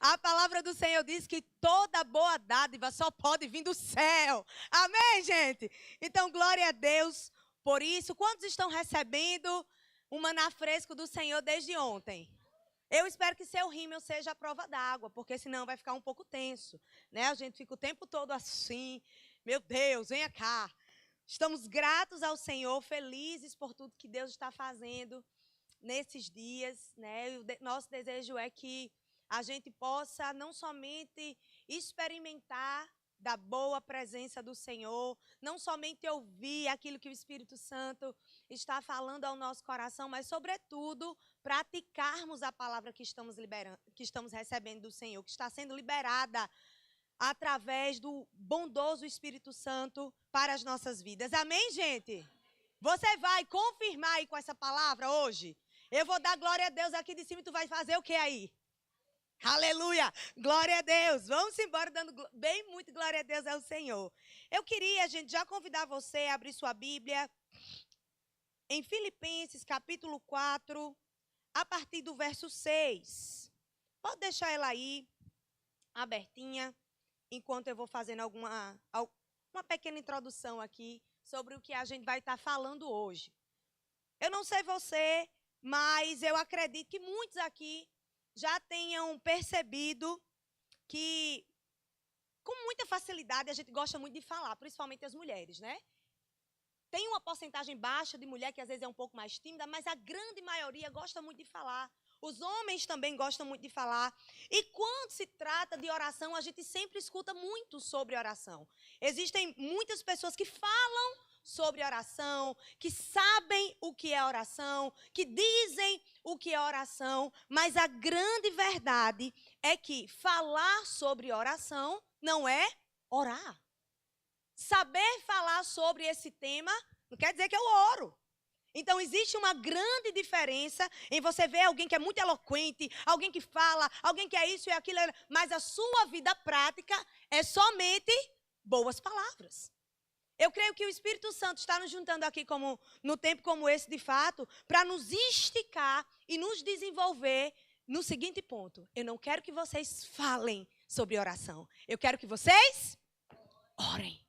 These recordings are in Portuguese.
A palavra do Senhor diz que toda boa dádiva só pode vir do céu. Amém, gente? Então, glória a Deus por isso. Quantos estão recebendo o maná fresco do Senhor desde ontem? Eu espero que seu rímel seja a prova d'água, porque senão vai ficar um pouco tenso, né? A gente fica o tempo todo assim, meu Deus, venha cá. Estamos gratos ao Senhor, felizes por tudo que Deus está fazendo nesses dias, né? E nosso desejo é que a gente possa não somente experimentar da boa presença do Senhor, não somente ouvir aquilo que o Espírito Santo está falando ao nosso coração, mas, sobretudo, praticarmos a palavra que estamos recebendo do Senhor, que está sendo liberada através do bondoso Espírito Santo para as nossas vidas. Amém, gente? Você vai confirmar aí com essa palavra hoje? Eu vou dar glória a Deus aqui de cima e tu vai fazer o que aí? Aleluia! Glória a Deus! Vamos embora dando bem muito glória a Deus ao Senhor. Eu queria, gente, já convidar você a abrir sua Bíblia em Filipenses, capítulo 4, a partir do verso 6. Pode deixar ela aí, abertinha, enquanto eu vou fazendo uma pequena introdução aqui sobre o que a gente vai estar falando hoje. Eu não sei você, mas eu acredito que muitos aqui já tenham percebido que, com muita facilidade, a gente gosta muito de falar, principalmente as mulheres, né? Tem uma porcentagem baixa de mulher que às vezes é um pouco mais tímida, mas a grande maioria gosta muito de falar. Os homens também gostam muito de falar. E quando se trata de oração, a gente sempre escuta muito sobre oração. Existem muitas pessoas que falam sobre oração, que sabem o que é oração, que dizem o que é oração, mas a grande verdade é que falar sobre oração não é orar. Saber falar sobre esse tema não quer dizer que eu oro. Então, existe uma grande diferença em você ver alguém que é muito eloquente, alguém que fala, alguém que é isso e aquilo, mas a sua vida prática é somente boas palavras. Eu creio que o Espírito Santo está nos juntando aqui no tempo como esse, de fato, para nos esticar e nos desenvolver no seguinte ponto. Eu não quero que vocês falem sobre oração. Eu quero que vocês orem.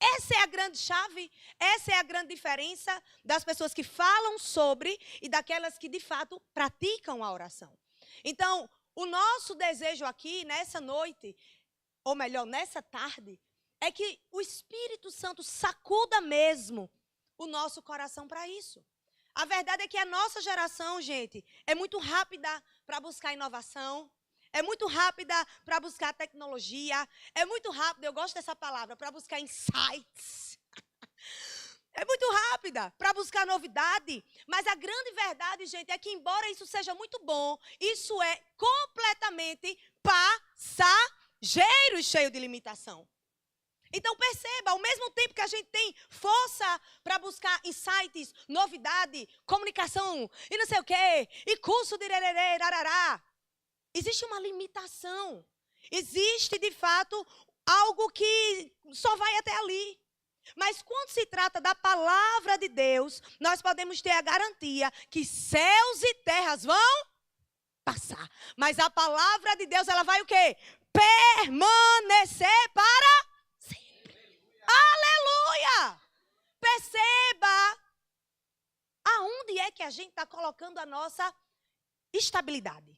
Essa é a grande chave, essa é a grande diferença das pessoas que falam sobre e daquelas que, de fato, praticam a oração. Então, o nosso desejo aqui, nessa noite, ou melhor, nessa tarde, é que o Espírito Santo sacuda mesmo o nosso coração para isso. A verdade é que a nossa geração, gente, é muito rápida para buscar inovação, é muito rápida para buscar tecnologia, é muito rápida, eu gosto dessa palavra, para buscar insights. É muito rápida para buscar novidade, mas a grande verdade, gente, é que embora isso seja muito bom, isso é completamente passageiro e cheio de limitação. Então perceba, ao mesmo tempo que a gente tem força para buscar insights, novidade, comunicação e não sei o quê, e curso de rarará, existe uma limitação. Existe, de fato, algo que só vai até ali. Mas quando se trata da palavra de Deus, nós podemos ter a garantia que céus e terras vão passar. Mas a palavra de Deus, ela vai o quê? Permanecer para sempre. Aleluia! Perceba aonde é que a gente está colocando a nossa estabilidade.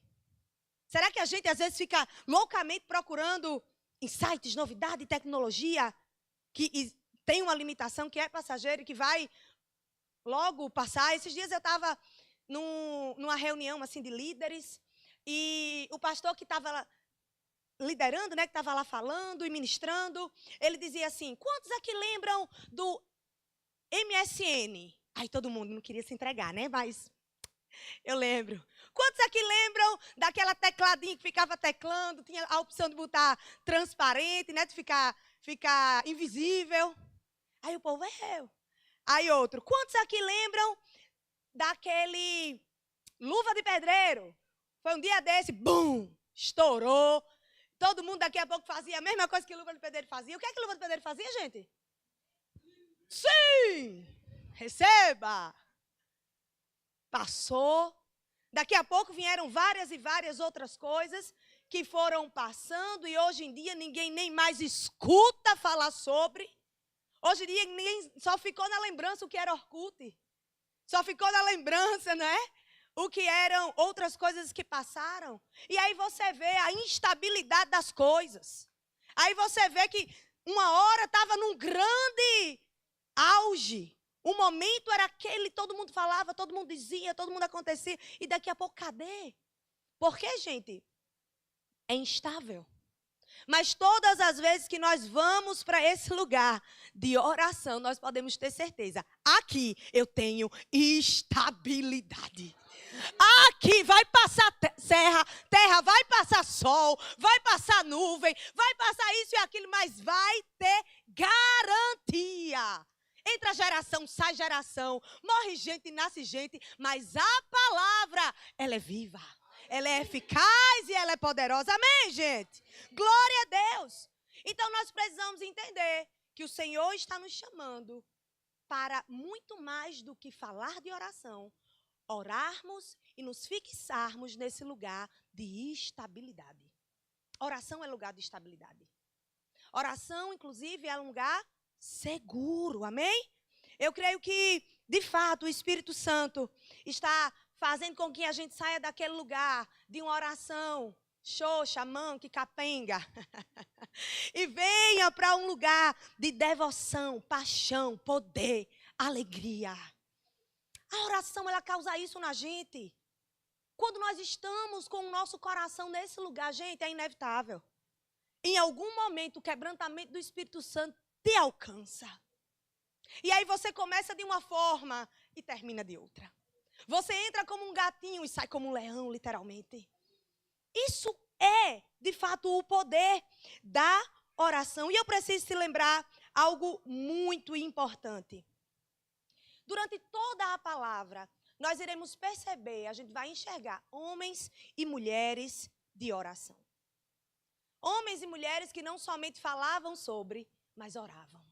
Será que a gente às vezes fica loucamente procurando insights, novidade, tecnologia, que tem uma limitação, que é passageiro e que vai logo passar? Esses dias eu estava numa reunião assim, de líderes e o pastor que estava liderando, né, que estava lá falando e ministrando, ele dizia assim: quantos aqui lembram do MSN? Aí todo mundo não queria se entregar, né, mas eu lembro. Quantos aqui lembram daquela tecladinha que ficava teclando, tinha a opção de botar transparente, né, de ficar invisível? Aí o povo, eu. Aí outro, quantos aqui lembram daquele luva de pedreiro? Foi um dia desse, bum, estourou. Todo mundo daqui a pouco fazia a mesma coisa que luva de pedreiro fazia. O que é que luva de pedreiro fazia, gente? Sim! Receba! Passou, Daqui a pouco vieram várias e várias outras coisas que foram passando e hoje em dia ninguém nem mais escuta falar sobre. Hoje em dia ninguém só ficou na lembrança o que era Orkut. Só ficou na lembrança, não é? O que eram outras coisas que passaram. E aí você vê a instabilidade das coisas. Aí você vê que uma hora estava num grande auge. O momento era aquele, todo mundo falava, todo mundo dizia, todo mundo acontecia. E daqui a pouco, cadê? Porque, gente, é instável. Mas todas as vezes que nós vamos para esse lugar de oração, nós podemos ter certeza. Aqui eu tenho estabilidade. Aqui vai passar terra, vai passar sol, vai passar nuvem, vai passar isso e aquilo, mas vai ter garantia. Entra geração, sai geração, morre gente, nasce gente, mas a palavra, ela é viva. Ela é eficaz e ela é poderosa. Amém, gente? Glória a Deus. Então, nós precisamos entender que o Senhor está nos chamando para muito mais do que falar de oração, orarmos e nos fixarmos nesse lugar de estabilidade. Oração é lugar de estabilidade. Oração, inclusive, é um lugar seguro. Amém? Eu creio que, de fato, o Espírito Santo está fazendo com que a gente saia daquele lugar de uma oração xoxa, manca e capenga e venha para um lugar de devoção, paixão, poder, alegria. A oração, ela causa isso na gente. Quando nós estamos com o nosso coração nesse lugar, gente, é inevitável. Em algum momento, o quebrantamento do Espírito Santo te alcança. E aí você começa de uma forma e termina de outra. Você entra como um gatinho e sai como um leão, literalmente. Isso é, de fato, o poder da oração. E eu preciso te lembrar algo muito importante. Durante toda a palavra, nós iremos perceber, a gente vai enxergar homens e mulheres de oração. Homens e mulheres que não somente falavam sobre, mas oravam.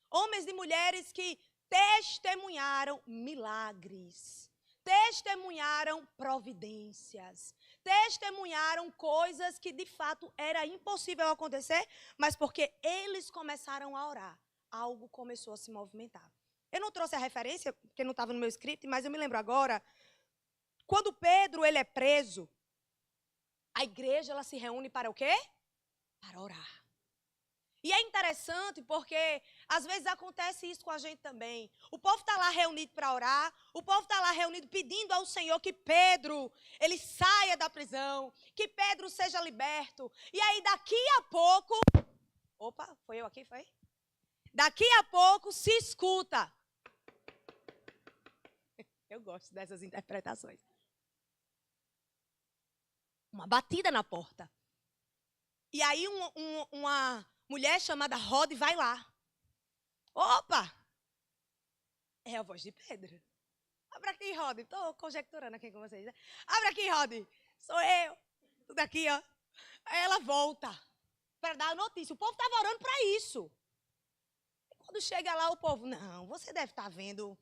Homens e mulheres que testemunharam milagres, testemunharam providências, testemunharam coisas que de fato era impossível acontecer, mas porque eles começaram a orar, algo começou a se movimentar. Eu não trouxe a referência, porque não estava no meu script, mas eu me lembro agora, quando Pedro ele é preso, a igreja ela se reúne para o quê? Para orar. E é interessante porque, às vezes, acontece isso com a gente também. O povo está lá reunido para orar, o povo está lá reunido pedindo ao Senhor que Pedro, ele saia da prisão, que Pedro seja liberto. E aí, daqui a pouco... Opa, foi eu aqui, foi? Daqui a pouco se escuta. Eu gosto dessas interpretações. Uma batida na porta. E aí, uma mulher chamada Rode vai lá. Opa! É a voz de Pedro. Abre aqui, Rode. Estou conjecturando aqui com vocês. Né? Abre aqui, Rode. Sou eu. Tudo aqui, ó. Aí ela volta para dar a notícia. O povo estava orando para isso. E quando chega lá, o povo, não, você deve estar vendo.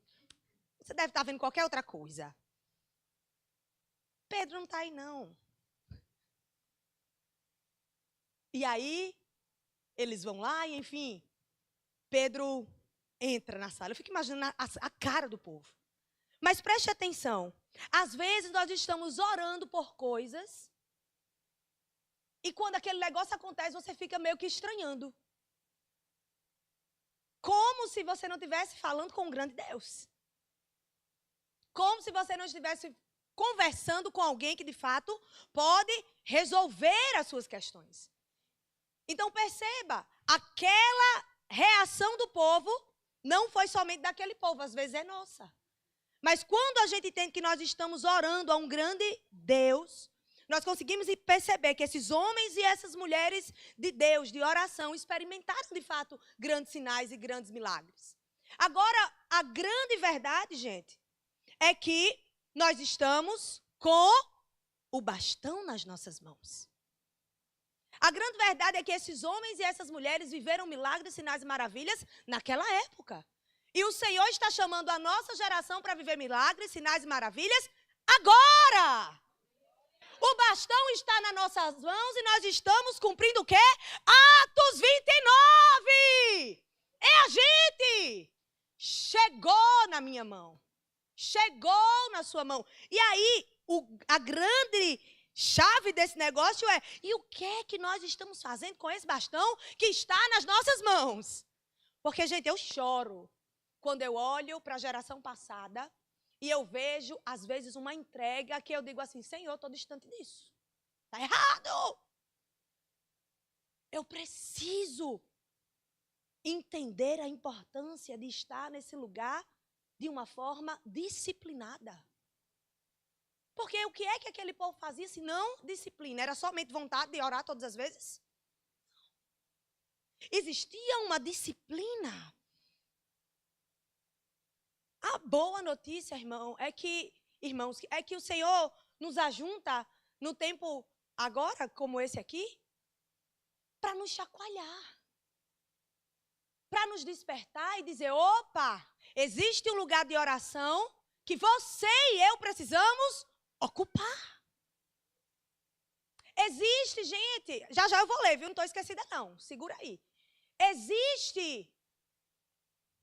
Você deve estar vendo qualquer outra coisa. Pedro não está aí, não. E aí, eles vão lá e, enfim, Pedro entra na sala. Eu fico imaginando a cara do povo. Mas preste atenção. Às vezes, nós estamos orando por coisas e quando aquele negócio acontece, você fica meio que estranhando. Como se você não estivesse falando com um grande Deus. Como se você não estivesse conversando com alguém que, de fato, pode resolver as suas questões. Então, perceba, aquela reação do povo não foi somente daquele povo, às vezes é nossa. Mas quando a gente entende que nós estamos orando a um grande Deus, nós conseguimos perceber que esses homens e essas mulheres de Deus, de oração, experimentaram, de fato, grandes sinais e grandes milagres. Agora, a grande verdade, gente, é que nós estamos com o bastão nas nossas mãos. A grande verdade é que esses homens e essas mulheres viveram milagres, sinais e maravilhas naquela época. E o Senhor está chamando a nossa geração para viver milagres, sinais e maravilhas Agora! O bastão está nas nossas mãos e nós estamos cumprindo o quê? Atos 29! É a gente! Chegou na minha mão. Chegou na sua mão. E aí, a grande chave desse negócio é: e o que é que nós estamos fazendo com esse bastão que está nas nossas mãos? Porque, gente, eu choro quando eu olho para a geração passada e eu vejo, às vezes, uma entrega que eu digo assim: Senhor, estou distante disso. Está errado. Eu preciso entender a importância de estar nesse lugar de uma forma disciplinada. Porque o que é que aquele povo fazia se não disciplina? Era somente vontade de orar todas as vezes? Existia uma disciplina. A boa notícia, irmãos, é que o Senhor nos ajunta no tempo agora, como esse aqui, para nos chacoalhar. Para nos despertar e dizer: opa, existe um lugar de oração que você e eu precisamos ocupar. Existe, gente, já eu vou ler, viu? Não estou esquecida não, segura aí. Existe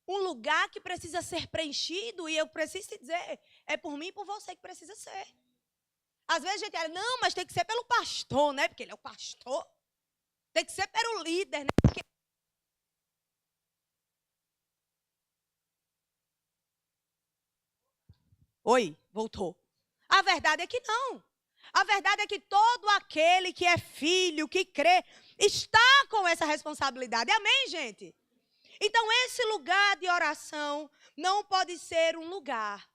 um lugar que precisa ser preenchido e eu preciso te dizer, é por mim e por você que precisa ser. Às vezes a gente fala: não, mas tem que ser pelo pastor, né? Porque ele é o pastor. Tem que ser pelo líder, né? Porque... Oi, voltou. A verdade é que não. A verdade é que todo aquele que é filho, que crê, está com essa responsabilidade. Amém, gente? Então, esse lugar de oração não pode ser um lugar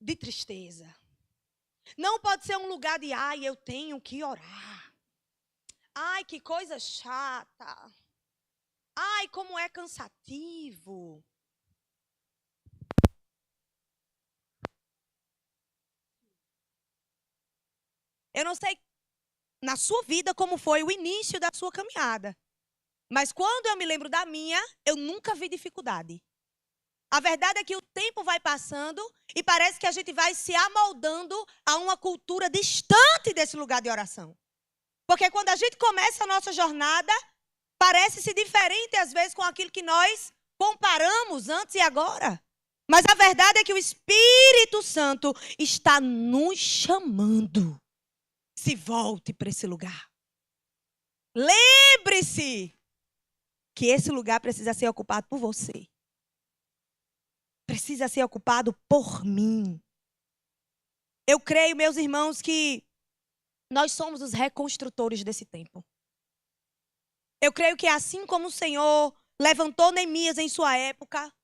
de tristeza. Não pode ser um lugar de: ai, eu tenho que orar. Ai, que coisa chata. Ai, como é cansativo. Eu não sei na sua vida como foi o início da sua caminhada. Mas quando eu me lembro da minha, eu nunca vi dificuldade. A verdade é que o tempo vai passando e parece que a gente vai se amoldando a uma cultura distante desse lugar de oração. Porque quando a gente começa a nossa jornada, parece-se diferente às vezes com aquilo que nós comparamos antes e agora. Mas a verdade é que o Espírito Santo está nos chamando. Se volte para esse lugar. Lembre-se que esse lugar precisa ser ocupado por você. Precisa ser ocupado por mim. Eu creio, meus irmãos, que nós somos os reconstrutores desse tempo. Eu creio que assim como o Senhor levantou Neemias em sua época,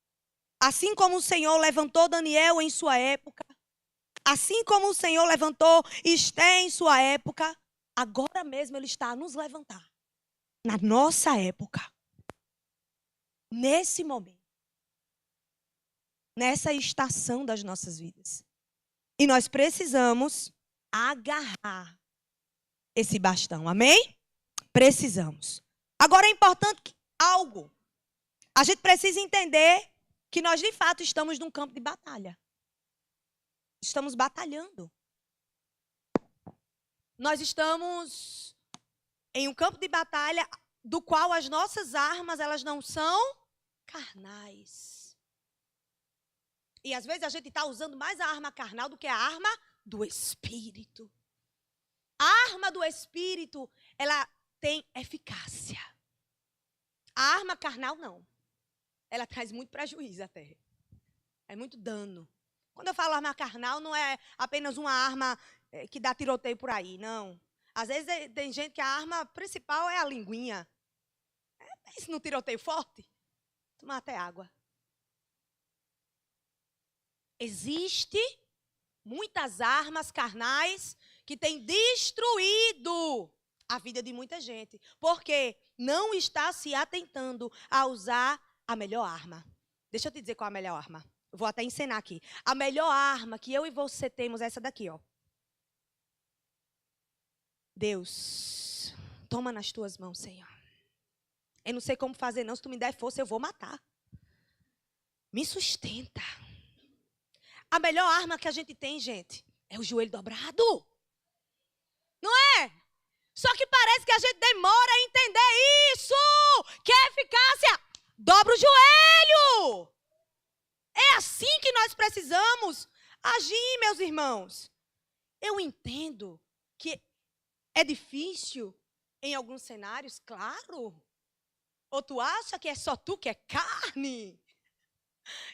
assim como o Senhor levantou Daniel em sua época, assim como o Senhor levantou Esté em sua época, agora mesmo Ele está a nos levantar. Na nossa época. Nesse momento. Nessa estação das nossas vidas. E nós precisamos agarrar esse bastão. Amém? Precisamos. Agora é importante algo. A gente precisa entender que nós de fato estamos num campo de batalha. Estamos batalhando. Nós estamos em um campo de batalha do qual as nossas armas, elas não são carnais. E às vezes a gente está usando mais a arma carnal do que a arma do Espírito. A arma do Espírito, ela tem eficácia. A arma carnal, não. Ela traz muito prejuízo até. É muito dano. Quando eu falo arma carnal, não é apenas uma arma que dá tiroteio por aí, não. Às vezes tem gente que a arma principal é a linguinha. Isso no tiroteio forte, tomar até água. Existe muitas armas carnais que têm destruído a vida de muita gente. Porque não está se atentando a usar a melhor arma. Deixa eu te dizer qual é a melhor arma. Eu vou até ensinar aqui. A melhor arma que eu e você temos é essa daqui, ó. Deus, toma nas tuas mãos, Senhor. Eu não sei como fazer não, se tu me der força eu vou matar. Me sustenta. A melhor arma que a gente tem, gente, é o joelho dobrado. Não é? Só que parece que a gente demora a entender isso. Quer eficácia? Dobra o joelho. É assim que nós precisamos agir, meus irmãos. Eu entendo que é difícil em alguns cenários, claro. Ou tu acha que é só tu que é carne?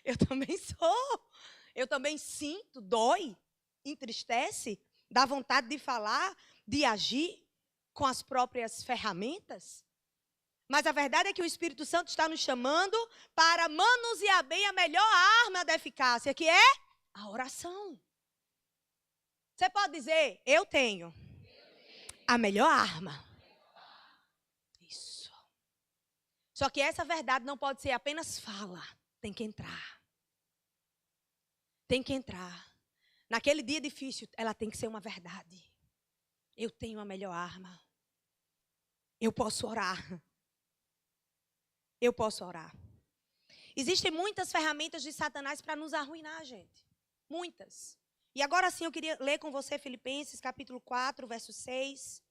Eu também sou. Eu também sinto, dói, entristece, dá vontade de falar, de agir com as próprias ferramentas. Mas a verdade é que o Espírito Santo está nos chamando para manusear bem a melhor arma da eficácia, que é a oração. Você pode dizer, eu tenho a melhor arma. Isso. Só que essa verdade não pode ser apenas fala, tem que entrar. Tem que entrar. Naquele dia difícil, ela tem que ser uma verdade. Eu tenho a melhor arma. Eu posso orar. Eu posso orar. Existem muitas ferramentas de Satanás para nos arruinar, gente. Muitas. E agora sim eu queria ler com você Filipenses capítulo 4, verso 6.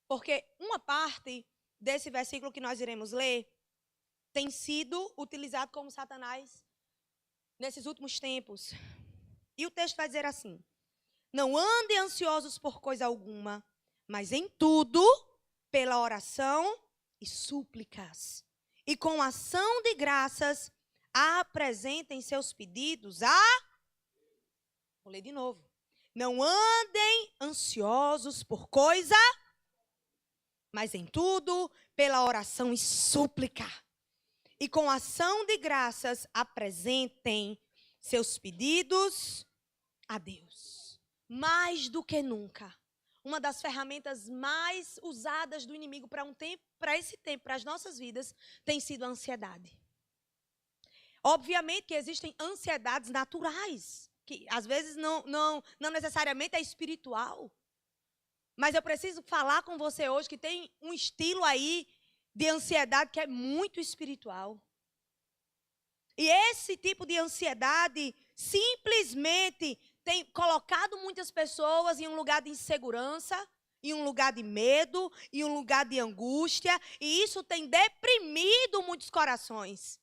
Porque uma parte desse versículo que nós iremos ler tem sido utilizado como Satanás nesses últimos tempos. E o texto vai dizer assim: não andem ansiosos por coisa alguma, mas em tudo, pela oração e súplicas, e com ação de graças, apresentem seus pedidos a... Vou ler de novo. Não andem ansiosos por coisa, mas em tudo, pela oração e súplica, e com ação de graças, apresentem seus pedidos a Deus. Mais do que nunca, uma das ferramentas mais usadas do inimigo para esse tempo, para as nossas vidas, tem sido a ansiedade. Obviamente que existem ansiedades naturais, que às vezes não necessariamente é espiritual. Mas eu preciso falar com você hoje que tem um estilo aí de ansiedade que é muito espiritual. E esse tipo de ansiedade simplesmente tem colocado muitas pessoas em um lugar de insegurança, em um lugar de medo, em um lugar de angústia, e isso tem deprimido muitos corações.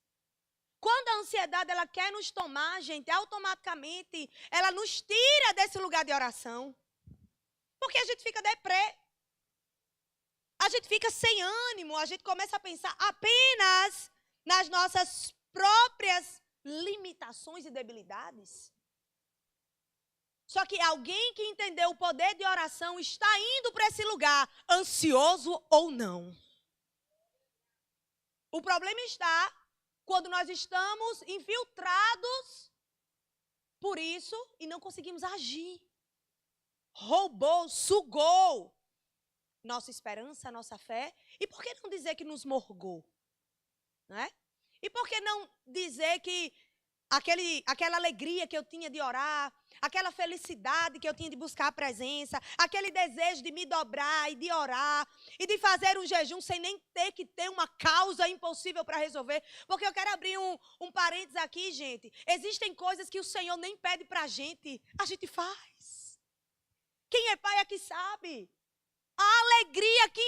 Quando a ansiedade ela quer nos tomar, gente, automaticamente ela nos tira desse lugar de oração. Porque a gente fica deprê. A gente fica sem ânimo, a gente começa a pensar apenas nas nossas próprias limitações e debilidades. Só que alguém que entendeu o poder de oração está indo para esse lugar, ansioso ou não. O problema está quando nós estamos infiltrados por isso e não conseguimos agir. Roubou, sugou nossa esperança, nossa fé. E por que não dizer que nos morgou? Não é? E por que não dizer que aquela alegria que eu tinha de orar, aquela felicidade que eu tinha de buscar a presença, aquele desejo de me dobrar e de orar e de fazer um jejum sem nem ter que ter uma causa impossível para resolver? Porque eu quero abrir um parênteses aqui, gente. Existem coisas que o Senhor nem pede para a gente faz. Quem é pai é que sabe. A alegria que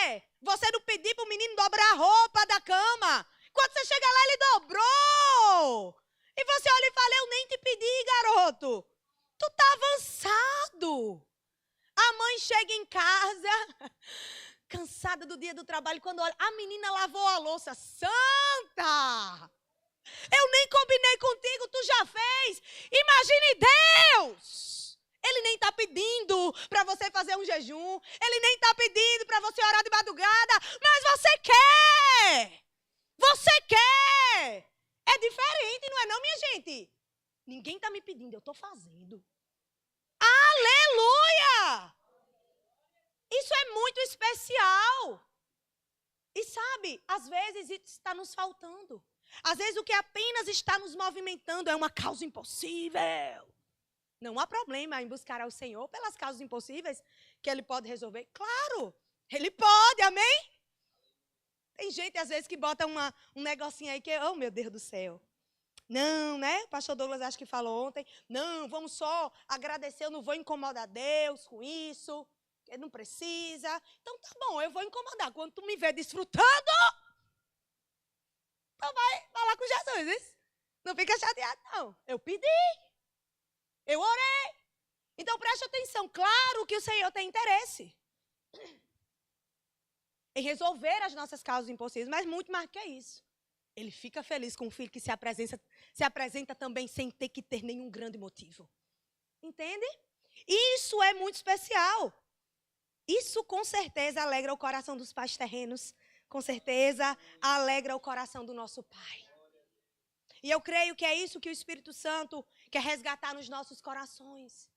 é você não pedir para o menino dobrar a roupa da cama. Quando você chega lá, ele dobrou. E você olha e fala, eu nem te pedi, garoto. Tu tá avançado. A mãe chega em casa, cansada do dia do trabalho, quando olha, a menina lavou a louça. Santa! Eu nem combinei contigo, tu já fez. Imagine Deus. Ele nem está pedindo para você fazer um jejum. Ele nem está pedindo para você orar de madrugada. Mas você quer. Você quer. É diferente, não é não, minha gente? Ninguém está me pedindo, eu estou fazendo. Aleluia! Isso é muito especial. E sabe, às vezes isso está nos faltando. Às vezes o que apenas está nos movimentando é uma causa impossível. Não há problema em buscar ao Senhor pelas causas impossíveis que Ele pode resolver. Claro, Ele pode, amém? Tem gente às vezes que bota um negocinho aí que, oh meu Deus do céu. Não, né? O pastor Douglas acho que falou ontem. Não, vamos só agradecer, eu não vou incomodar Deus com isso. Ele não precisa. Então tá bom, eu vou incomodar. Quando tu me vê desfrutando, então vai falar com Jesus. Isso? Não fica chateado, não. Eu pedi. Eu orei. Então preste atenção. Claro que o Senhor tem interesse em resolver as nossas causas impossíveis, mas muito mais que isso. Ele fica feliz com um filho que se apresenta também sem ter que ter nenhum grande motivo. Entende? Isso é muito especial. Isso com certeza alegra o coração dos pais terrenos. Com certeza alegra o coração do nosso Pai. E eu creio que é isso que o Espírito Santo quer resgatar nos nossos corações.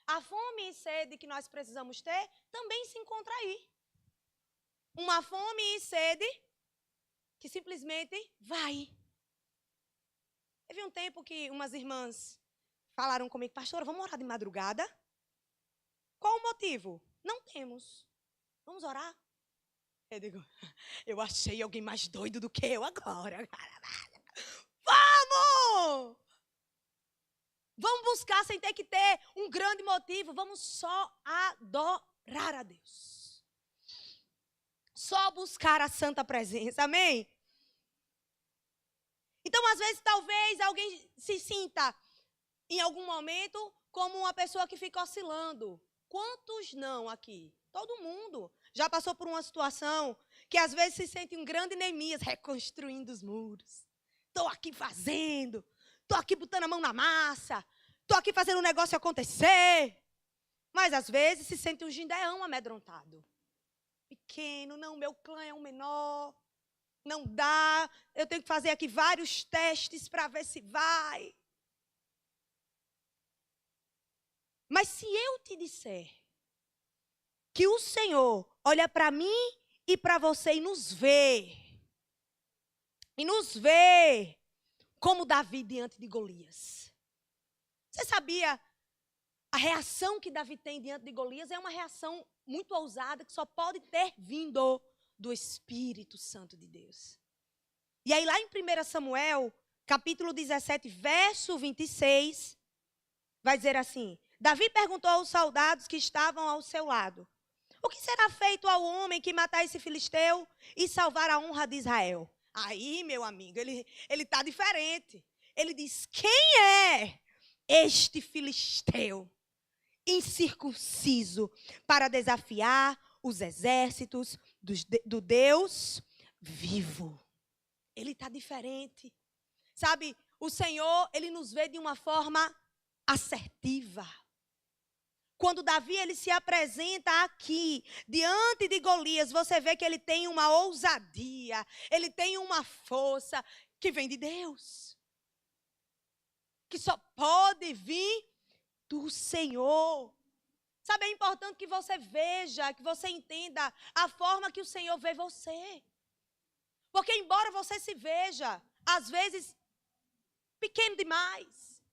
A fome e sede que nós precisamos ter também se encontra aí. Uma fome e sede que simplesmente vai. Teve um tempo que umas irmãs falaram comigo, pastora, vamos orar de madrugada? Qual o motivo? Não temos. Vamos orar? Eu digo, eu achei alguém mais doido do que eu agora. Vamos! Vamos buscar sem ter que ter um grande motivo. Vamos só adorar a Deus. Só buscar a santa presença. Amém? Então, às vezes, talvez alguém se sinta, em algum momento, como uma pessoa que fica oscilando. Quantos não aqui? Todo mundo já passou por uma situação que, às vezes, se sente um grande Neemias reconstruindo os muros. Estou aqui fazendo. Estou aqui botando a mão na massa. Estou aqui fazendo o negócio acontecer. Mas, às vezes, se sente um Gideão amedrontado. Pequeno, não, meu clã é um menor. Não dá, eu tenho que fazer aqui vários testes para ver se vai. Mas se eu te disser que o Senhor olha para mim e para você e nos vê como Davi diante de Golias. Você sabia a reação que Davi tem diante de Golias é uma reação muito ousada que só pode ter vindo do Espírito Santo de Deus. E aí lá em 1 Samuel, capítulo 17, verso 26, vai dizer assim, Davi perguntou aos soldados que estavam ao seu lado, o que será feito ao homem que matar esse filisteu e salvar a honra de Israel? Aí, meu amigo, ele está diferente. Ele diz, quem é este filisteu incircunciso para desafiar os exércitos do Deus vivo? Ele está diferente. Sabe, o Senhor, ele nos vê de uma forma assertiva. Quando Davi, ele se apresenta aqui, diante de Golias, você vê que ele tem uma ousadia, ele tem uma força que vem de Deus. Que só pode vir do Senhor. Sabe, é importante que você veja, que você entenda a forma que o Senhor vê você. Porque embora você se veja, às vezes, pequeno demais,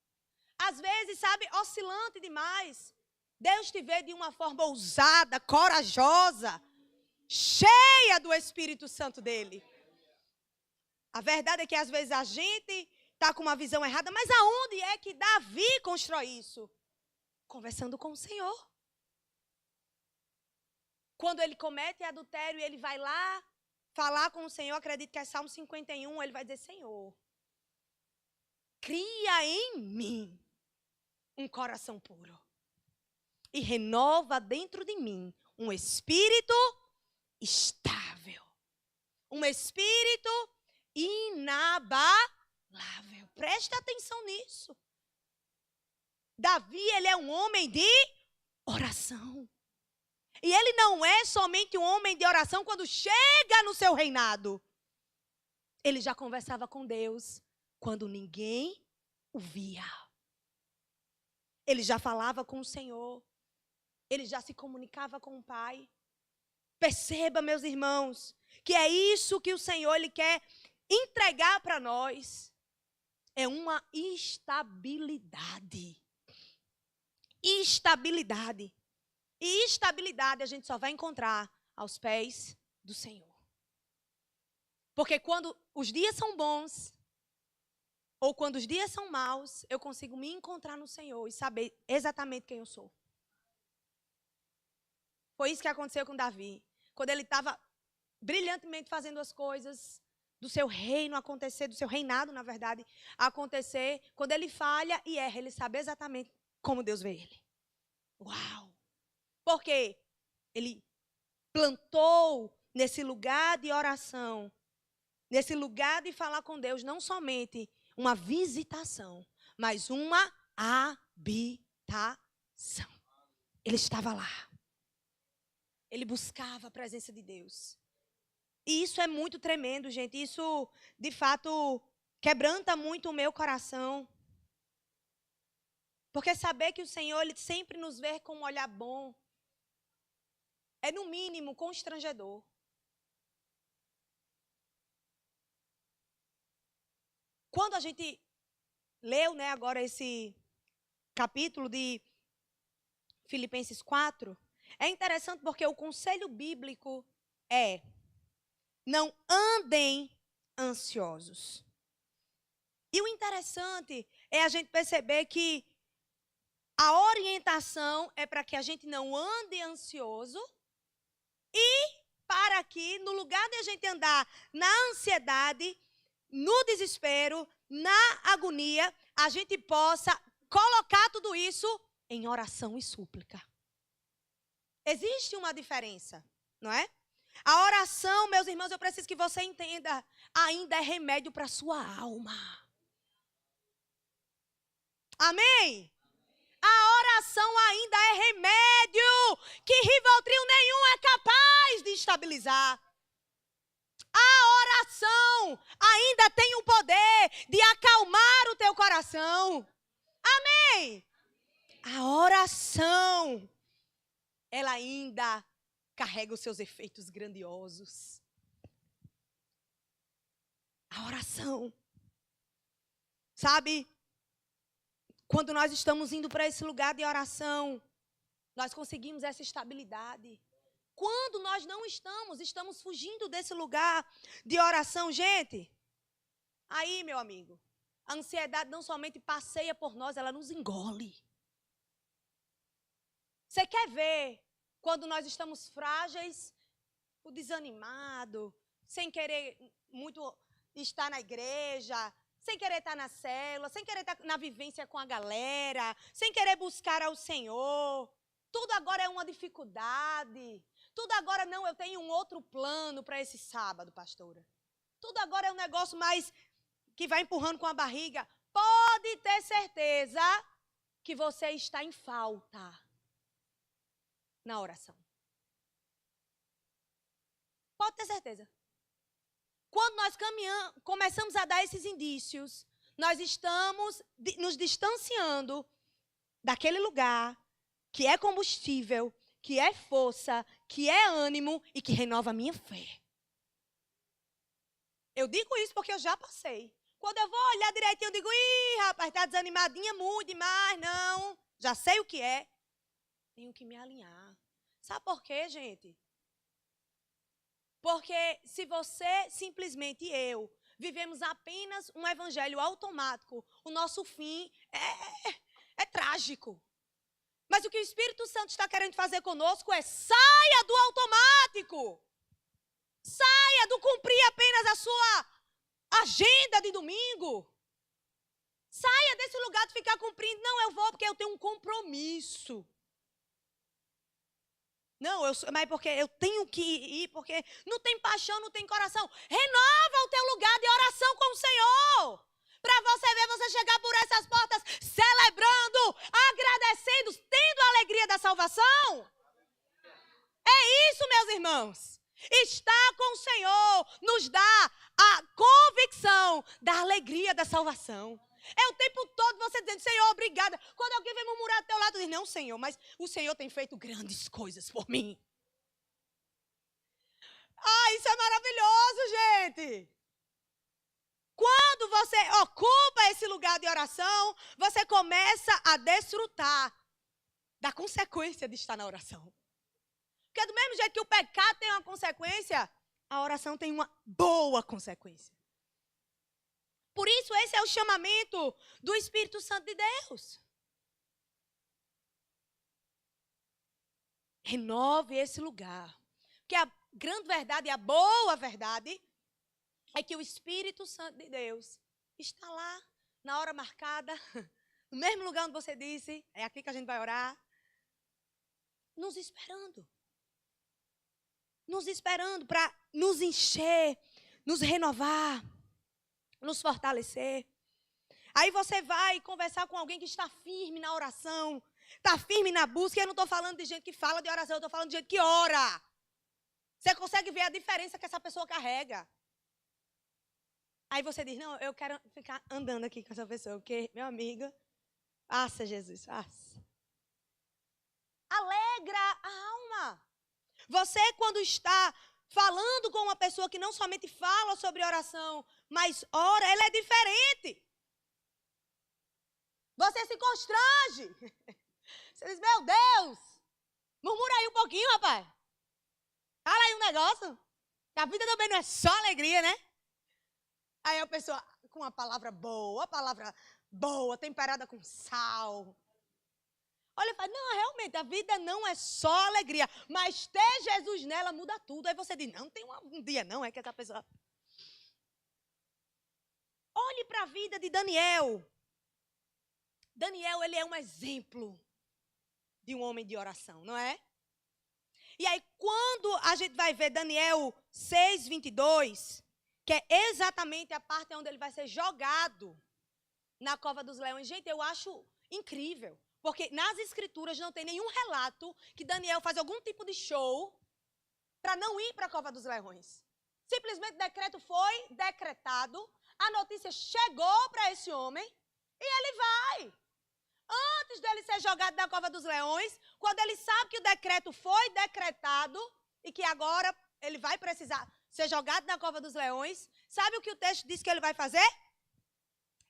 às vezes, sabe, oscilante demais, Deus te vê de uma forma ousada, corajosa, cheia do Espírito Santo dele. A verdade é que às vezes a gente está com uma visão errada, mas aonde é que Davi constrói isso? Conversando com o Senhor. Quando ele comete adultério, ele vai lá falar com o Senhor, acredito que é Salmo 51, ele vai dizer, Senhor, cria em mim um coração puro e renova dentro de mim um espírito estável, um espírito inabalável. Preste atenção nisso. Davi, ele é um homem de oração. E ele não é somente um homem de oração quando chega no seu reinado. Ele já conversava com Deus quando ninguém o via. Ele já falava com o Senhor. Ele já se comunicava com o Pai. Perceba, meus irmãos, que é isso que o Senhor ele quer entregar para nós. É uma estabilidade. Estabilidade. E estabilidade a gente só vai encontrar aos pés do Senhor. Porque quando os dias são bons, ou quando os dias são maus, eu consigo me encontrar no Senhor e saber exatamente quem eu sou. Foi isso que aconteceu com Davi. Quando ele estava brilhantemente fazendo as coisas do seu reino acontecer, do seu reinado, na verdade, acontecer. Quando ele falha e erra, ele sabe exatamente como Deus vê ele. Uau! Porque ele plantou nesse lugar de oração, nesse lugar de falar com Deus, não somente uma visitação, mas uma habitação. Ele estava lá. Ele buscava a presença de Deus. E isso é muito tremendo, gente. Isso, de fato, quebranta muito o meu coração. Porque saber que o Senhor, Ele sempre nos vê com um olhar bom, é, no mínimo, constrangedor. Quando a gente leu, né, agora esse capítulo de Filipenses 4, é interessante porque o conselho bíblico é: não andem ansiosos. E o interessante é a gente perceber que a orientação é para que a gente não ande ansioso e para que, no lugar de a gente andar na ansiedade, no desespero, na agonia, a gente possa colocar tudo isso em oração e súplica. Existe uma diferença, não é? A oração, meus irmãos, eu preciso que você entenda, ainda é remédio para a sua alma. Amém? A oração ainda é remédio que Rivotril nenhum é capaz de estabilizar. A oração ainda tem o poder de acalmar o teu coração. Amém? A oração, ela ainda carrega os seus efeitos grandiosos. A oração. Sabe? Quando nós estamos indo para esse lugar de oração, nós conseguimos essa estabilidade. Quando nós não estamos fugindo desse lugar de oração, gente. Aí, meu amigo, a ansiedade não somente passeia por nós, ela nos engole. Você quer ver quando nós estamos frágeis, desanimado, sem querer muito estar na igreja, sem querer estar na célula, sem querer estar na vivência com a galera, sem querer buscar ao Senhor. Tudo agora é uma dificuldade. Tudo agora não, eu tenho um outro plano para esse sábado, pastora. Tudo agora é um negócio mais que vai empurrando com a barriga. Pode ter certeza que você está em falta na oração. Pode ter certeza. Quando nós começamos a dar esses indícios, nós estamos nos distanciando daquele lugar que é combustível, que é força, que é ânimo e que renova a minha fé. Eu digo isso porque eu já passei. Quando eu vou olhar direitinho, eu digo: ih, rapaz, tá desanimadinha, muito demais, não. Já sei o que é. Tenho que me alinhar. Sabe por quê, gente? Porque se você, simplesmente eu, vivemos apenas um evangelho automático, o nosso fim é trágico. Mas o que o Espírito Santo está querendo fazer conosco é: saia do automático. Saia do cumprir apenas a sua agenda de domingo. Saia desse lugar de ficar cumprindo. Não, eu vou porque eu tenho um compromisso. Não, mas porque eu tenho que ir, porque não tem paixão, não tem coração. Renova o teu lugar de oração com o Senhor. Para você ver você chegar por essas portas celebrando, agradecendo, tendo a alegria da salvação. É isso, meus irmãos. Estar com o Senhor nos dá a convicção da alegria da salvação. É o tempo todo você dizendo: Senhor, obrigada. Quando alguém vem murmurar do teu lado, diz: não, Senhor, mas o Senhor tem feito grandes coisas por mim. Ah, isso é maravilhoso, gente. Quando você ocupa esse lugar de oração, você começa a desfrutar da consequência de estar na oração. Porque do mesmo jeito que o pecado tem uma consequência, a oração tem uma boa consequência. Por isso, esse é o chamamento do Espírito Santo de Deus. Renove esse lugar. Porque a grande verdade, a boa verdade, é que o Espírito Santo de Deus está lá, na hora marcada, no mesmo lugar onde você disse, é aqui que a gente vai orar, nos esperando. Nos esperando para nos encher, nos renovar, nos fortalecer. Aí você vai conversar com alguém que está firme na oração, está firme na busca. E eu não estou falando de gente que fala de oração, eu estou falando de gente que ora. Você consegue ver a diferença que essa pessoa carrega. Aí você diz, não, eu quero ficar andando aqui com essa pessoa, porque, meu amigo, faça Jesus, faça. Alegra a alma. Você, quando está falando com uma pessoa que não somente fala sobre oração, mas ora, ela é diferente. Você se constrange. Você diz, meu Deus, murmura aí um pouquinho, rapaz. Fala aí um negócio. Que a vida também não é só alegria, né? Aí a pessoa com uma palavra boa, temperada com sal. Olha e fala, não, realmente, a vida não é só alegria, mas ter Jesus nela muda tudo. Aí você diz, não tem um dia não, é que essa pessoa... Olhe para a vida de Daniel. Daniel, ele é um exemplo de um homem de oração, não é? E aí, quando a gente vai ver Daniel 6:22, que é exatamente a parte onde ele vai ser jogado na cova dos leões. Gente, eu acho incrível, porque nas escrituras não tem nenhum relato que Daniel faz algum tipo de show para não ir para a cova dos leões. Simplesmente o decreto foi decretado, a notícia chegou para esse homem e ele vai. Antes dele ser jogado na cova dos leões, quando ele sabe que o decreto foi decretado e que agora ele vai precisar ser jogado na cova dos leões, sabe o que o texto diz que ele vai fazer?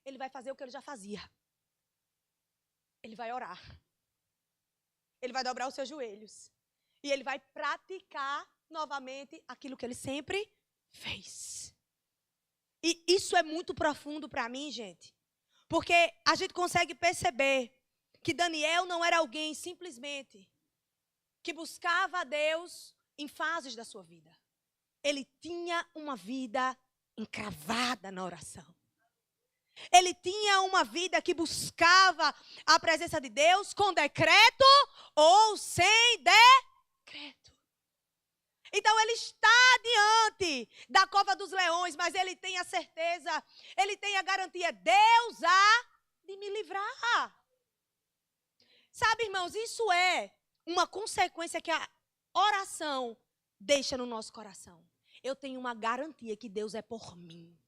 Ele vai fazer o que ele já fazia. Ele vai orar. Ele vai dobrar os seus joelhos. E ele vai praticar novamente aquilo que ele sempre fez. E isso é muito profundo para mim, gente. Porque a gente consegue perceber que Daniel não era alguém simplesmente que buscava a Deus em fases da sua vida. Ele tinha uma vida encravada na oração. Ele tinha uma vida que buscava a presença de Deus com decreto ou sem decreto. Então ele está diante da cova dos leões, mas ele tem a certeza, ele tem a garantia, Deus há de me livrar. Sabe, irmãos, isso é uma consequência que a oração deixa no nosso coração. Eu tenho uma garantia que Deus é por mim.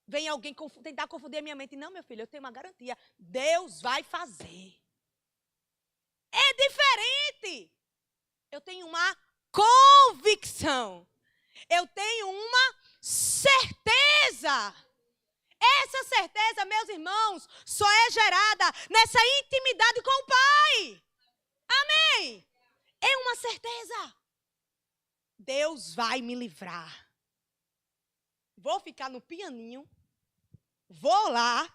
Vem alguém tentar confundir a minha mente. Não, meu filho, eu tenho uma garantia. Deus vai fazer. É diferente. Eu tenho uma convicção. Eu tenho uma certeza. Essa certeza, meus irmãos, só é gerada nessa intimidade com o Pai. Amém? É uma certeza. Deus vai me livrar. Vou ficar no pianinho. Vou lá.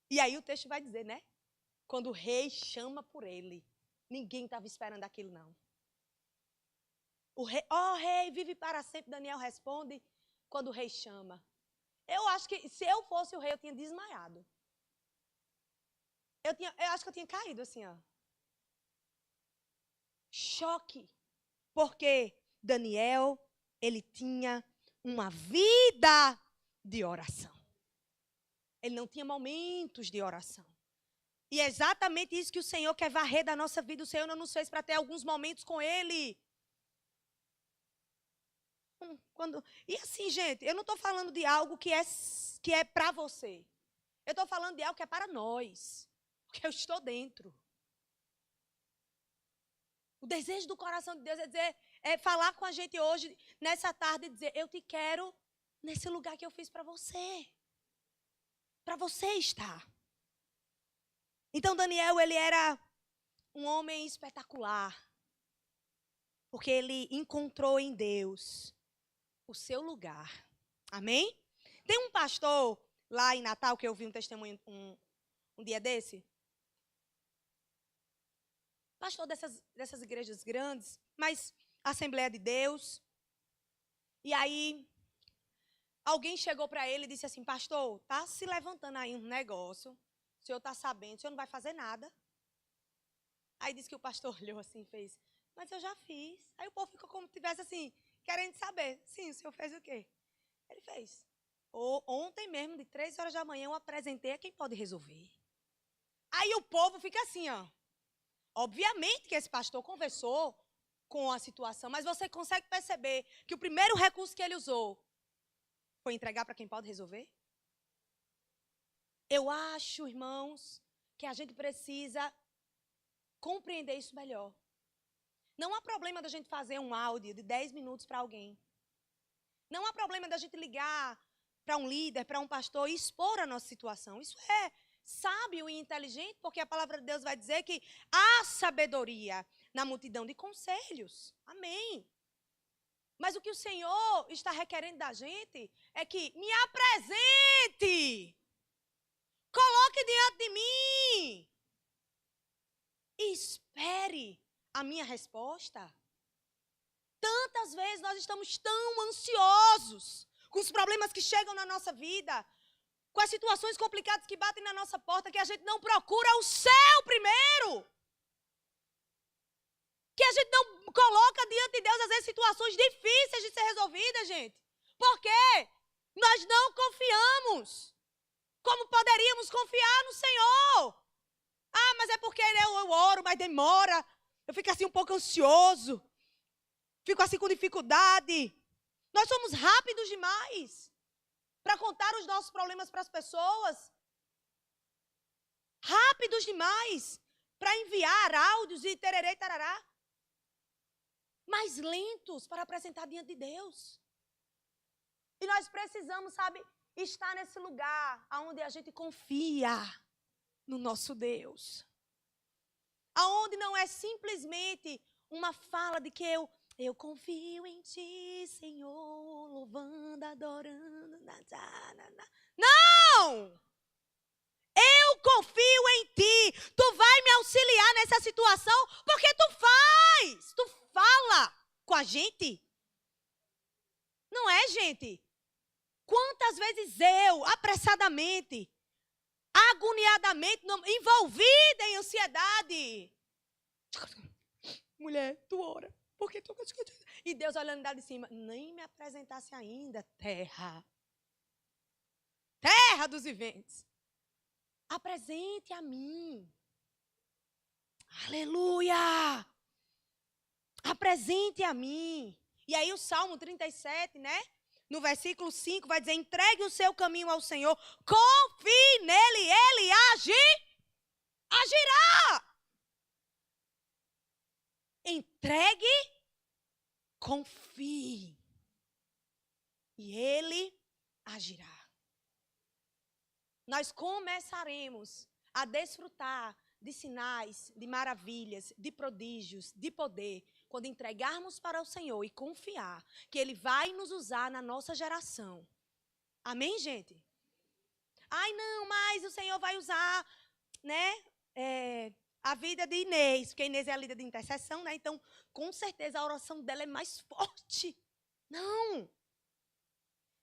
E aí o texto vai dizer, né? Quando o rei chama por ele. Ninguém estava esperando aquilo, não. O rei, rei, vive para sempre, Daniel responde quando o rei chama. Eu acho que se eu fosse o rei, eu tinha desmaiado. Eu acho que eu tinha caído assim, ó. Choque. Porque Daniel, ele tinha uma vida de oração. Ele não tinha momentos de oração. E é exatamente isso que o Senhor quer varrer da nossa vida. O Senhor não nos fez para ter alguns momentos com Ele. E assim, gente, eu não estou falando de algo que é para você. Eu estou falando de algo que é para nós. Porque eu estou dentro. O desejo do coração de Deus é falar com a gente hoje, nessa tarde, e dizer, eu te quero nesse lugar que eu fiz para você. Para você estar. Então, Daniel, ele era um homem espetacular. Porque ele encontrou em Deus o seu lugar. Amém? Tem um pastor lá em Natal que eu vi um testemunho um dia desse. Pastor dessas igrejas grandes, mas Assembleia de Deus. E aí, alguém chegou para ele e disse assim, pastor, tá se levantando aí um negócio, o senhor está sabendo, o senhor não vai fazer nada. Aí disse que o pastor olhou assim e fez, mas eu já fiz. Aí o povo ficou como se tivesse assim, querendo saber. Sim, o senhor fez o quê? Ele fez. Ontem mesmo, de 3 horas da manhã, eu apresentei a quem pode resolver. Aí o povo fica assim, ó. Obviamente que esse pastor conversou com a situação, mas você consegue perceber que o primeiro recurso que ele usou foi entregar para quem pode resolver? Eu acho, irmãos, que a gente precisa compreender isso melhor. Não há problema da gente fazer um áudio de 10 minutos para alguém. Não há problema da gente ligar para um líder, para um pastor e expor a nossa situação. Isso é sábio e inteligente, porque a palavra de Deus vai dizer que há sabedoria na multidão de conselhos. Amém. Mas o que o Senhor está requerendo da gente é que me apresente. Coloque diante de mim. E espere a minha resposta. Tantas vezes nós estamos tão ansiosos com os problemas que chegam na nossa vida, com as situações complicadas que batem na nossa porta, que a gente não procura o céu primeiro. Que a gente não coloca diante de Deus, às vezes, situações difíceis de ser resolvidas, gente. Por quê? Nós não confiamos como poderíamos confiar no Senhor. Ah, mas é porque eu oro, mas demora. Eu fico assim um pouco ansioso. Fico assim com dificuldade. Nós somos rápidos demais para contar os nossos problemas para as pessoas. Rápidos demais para enviar áudios e tererê e tarará. Mas lentos para apresentar diante de Deus. E nós precisamos, sabe, estar nesse lugar onde a gente confia no nosso Deus. Aonde não é simplesmente uma fala de que eu confio em ti, Senhor, louvando, adorando. Não! Eu confio em ti. Tu vai me auxiliar nessa situação porque tu faz. Tu fala com a gente. Não é, gente? Quantas vezes eu, apressadamente, agoniadamente, envolvida em ansiedade. Mulher, tu ora. Por que tu... E Deus olhando lá de cima, nem me apresentasse ainda, terra. Terra dos viventes. Apresente a mim. Aleluia. Apresente a mim. E aí o Salmo 37, né? No versículo 5 vai dizer, entregue o seu caminho ao Senhor, confie nele, ele agirá. Entregue, confie. E ele agirá. Nós começaremos a desfrutar de sinais, de maravilhas, de prodígios, de poder, quando entregarmos para o Senhor e confiar que Ele vai nos usar na nossa geração. Amém, gente? Ai, não, mas o Senhor vai usar, né, a vida de Inês, porque Inês é a líder de intercessão, né? Então, com certeza, a oração dela é mais forte. Não!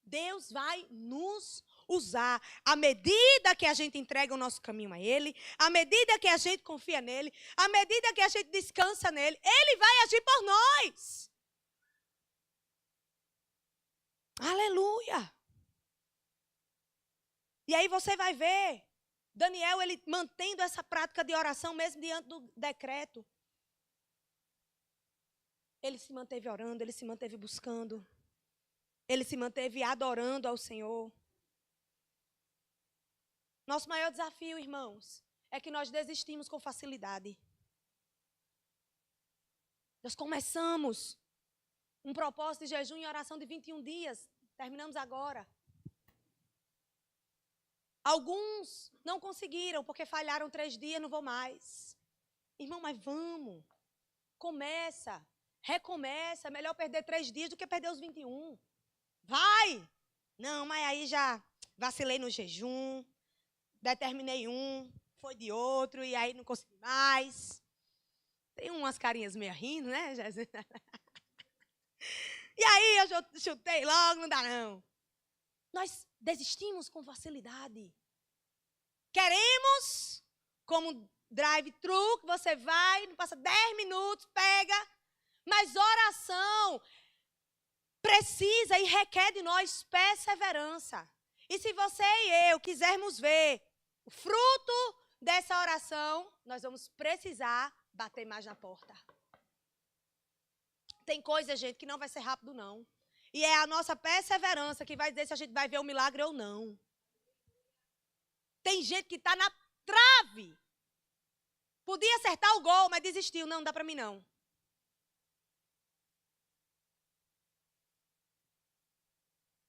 Deus vai nos usar. À medida que a gente entrega o nosso caminho a Ele, à medida que a gente confia nele, à medida que a gente descansa nele, Ele vai agir por nós. Aleluia! E aí você vai ver Daniel, ele mantendo essa prática de oração mesmo diante do decreto. Ele se manteve orando, ele se manteve buscando. Ele se manteve adorando ao Senhor. Nosso maior desafio, irmãos, é que nós desistimos com facilidade. Nós começamos um propósito de jejum e oração de 21 dias. Terminamos agora. Alguns não conseguiram, porque falharam 3 dias, não vou mais. Irmão, mas vamos. Começa. Recomeça. É melhor perder 3 dias do que perder os 21. Vai! Não, mas aí já vacilei no jejum, determinei foi de outro, e aí não consegui mais. Tem umas carinhas meio rindo, né, Jesus? E aí eu chutei logo, não dá não. Nós desistimos com facilidade. Queremos, como drive-thru, que você vai, passa 10 minutos, pega. Mas oração precisa e requer de nós perseverança. E se você e eu quisermos ver o fruto dessa oração, nós vamos precisar bater mais na porta. Tem coisa, gente, que não vai ser rápido, não. E é a nossa perseverança que vai dizer se a gente vai ver o milagre ou não. Tem gente que está na trave. Podia acertar o gol, mas desistiu. Não dá para mim, não.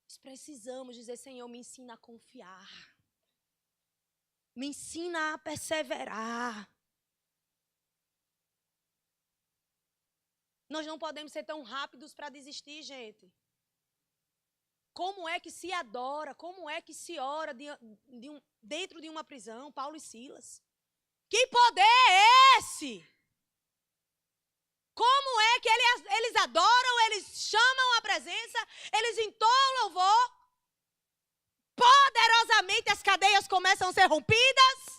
Nós precisamos dizer, Senhor, me ensina a confiar. Me ensina a perseverar. Nós não podemos ser tão rápidos para desistir, gente. Como é que se adora, como é que se ora dentro de uma prisão, Paulo e Silas? Que poder é esse? Como é que eles adoram, eles chamam a presença, eles entoam louvor, poderosamente as cadeias começam a ser rompidas?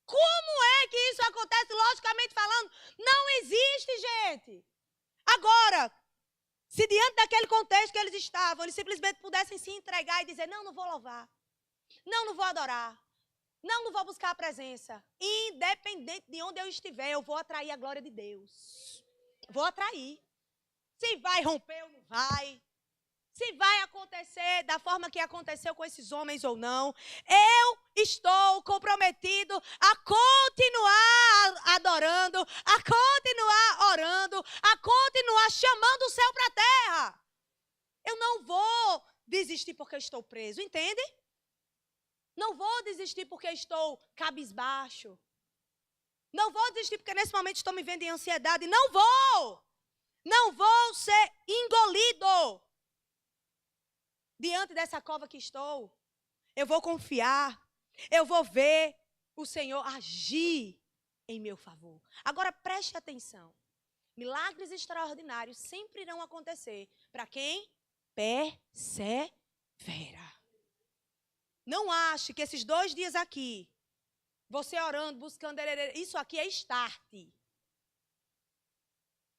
Como é que isso acontece, logicamente falando? Não existe, gente. Agora, se diante daquele contexto que eles estavam, eles simplesmente pudessem se entregar e dizer, não vou louvar, não vou adorar, não vou buscar a presença. Independente de onde eu estiver, eu vou atrair a glória de Deus. Vou atrair. Se vai romper ou não vai. Se vai acontecer da forma que aconteceu com esses homens ou não. Eu estou comprometido a continuar adorando, a continuar orando, a continuar chamando o céu para a terra. Eu não vou desistir porque eu estou preso, entende? Não vou desistir porque estou cabisbaixo. Não vou desistir porque nesse momento estou me vendo em ansiedade. Não vou. Não vou ser engolido. Diante dessa cova que estou, eu vou confiar. Eu vou ver o Senhor agir em meu favor. Agora preste atenção. Milagres extraordinários sempre irão acontecer para quem persevera. Não ache que esses 2 dias aqui, você orando, buscando, isso aqui é start.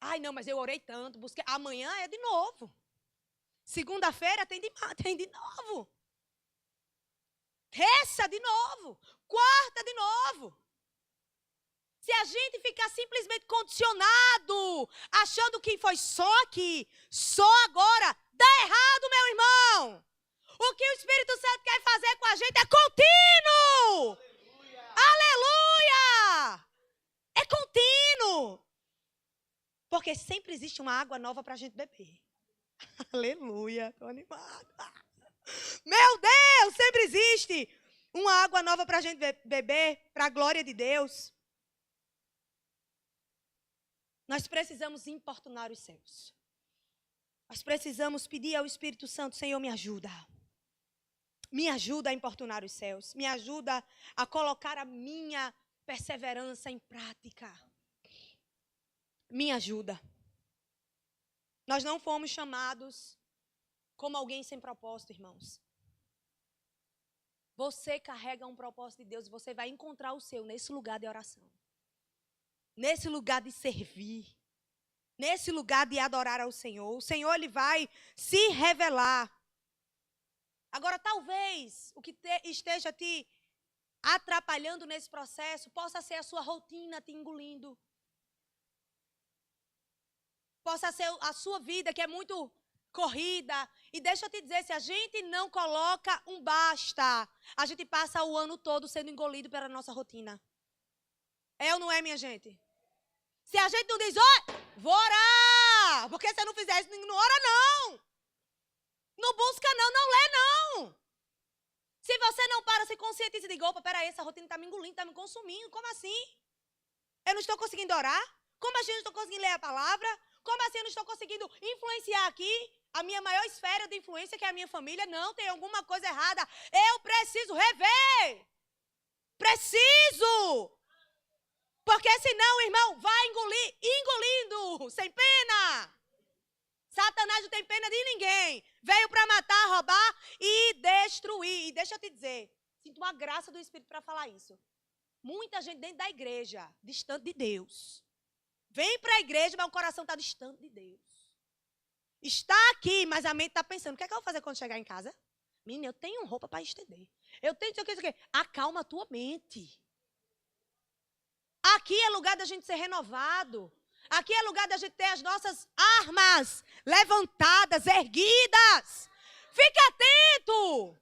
Ai, não, mas eu orei tanto, busquei. Amanhã é de novo. Segunda-feira tem de novo. Terça de novo. Quarta de novo. Se a gente ficar simplesmente condicionado, achando que foi só aqui, só agora, dá errado, meu irmão. O que o Espírito Santo quer fazer com a gente é contínuo. Aleluia! É contínuo. Porque sempre existe uma água nova para a gente beber. Aleluia, estou animada. Meu Deus, sempre existe uma água nova para a gente beber, para a glória de Deus. Nós precisamos importunar os céus. Nós precisamos pedir ao Espírito Santo, Senhor, me ajuda. Me ajuda a importunar os céus. Me ajuda a colocar a minha perseverança em prática. Me ajuda. Nós não fomos chamados como alguém sem propósito, irmãos. Você carrega um propósito de Deus e você vai encontrar o seu nesse lugar de oração. Nesse lugar de servir. Nesse lugar de adorar ao Senhor. O Senhor, Ele vai se revelar. Agora, talvez o que esteja te atrapalhando nesse processo possa ser a sua rotina te engolindo. Possa ser a sua vida que é muito corrida. E deixa eu te dizer, se a gente não coloca um basta, a gente passa o ano todo sendo engolido pela nossa rotina. É ou não é, minha gente? Se a gente não diz, vou orar, porque se eu não fizer isso, não ora não. Não busca não, não lê não. Se você não para, se conscientiza e diz, opa, peraí, essa rotina está me engolindo, está me consumindo, como assim? Eu não estou conseguindo orar? Como assim eu não estou conseguindo ler a palavra? Como assim eu não estou conseguindo influenciar aqui? A minha maior esfera de influência, que é a minha família, não, tem alguma coisa errada. Eu preciso rever. Preciso. Porque senão, irmão, vai engolindo, sem pena. Satanás não tem pena de ninguém. Veio para matar, roubar e destruir. E deixa eu te dizer, sinto uma graça do Espírito para falar isso. Muita gente dentro da igreja, distante de Deus. Vem para a igreja, mas o coração está distante de Deus. Está aqui, mas a mente está pensando, o que é que eu vou fazer quando chegar em casa? Menina, eu tenho roupa para estender. Eu tenho isso aqui. Acalma a tua mente. Aqui é lugar da gente ser renovado. Aqui é lugar da gente ter as nossas armas levantadas, erguidas. Fique atento.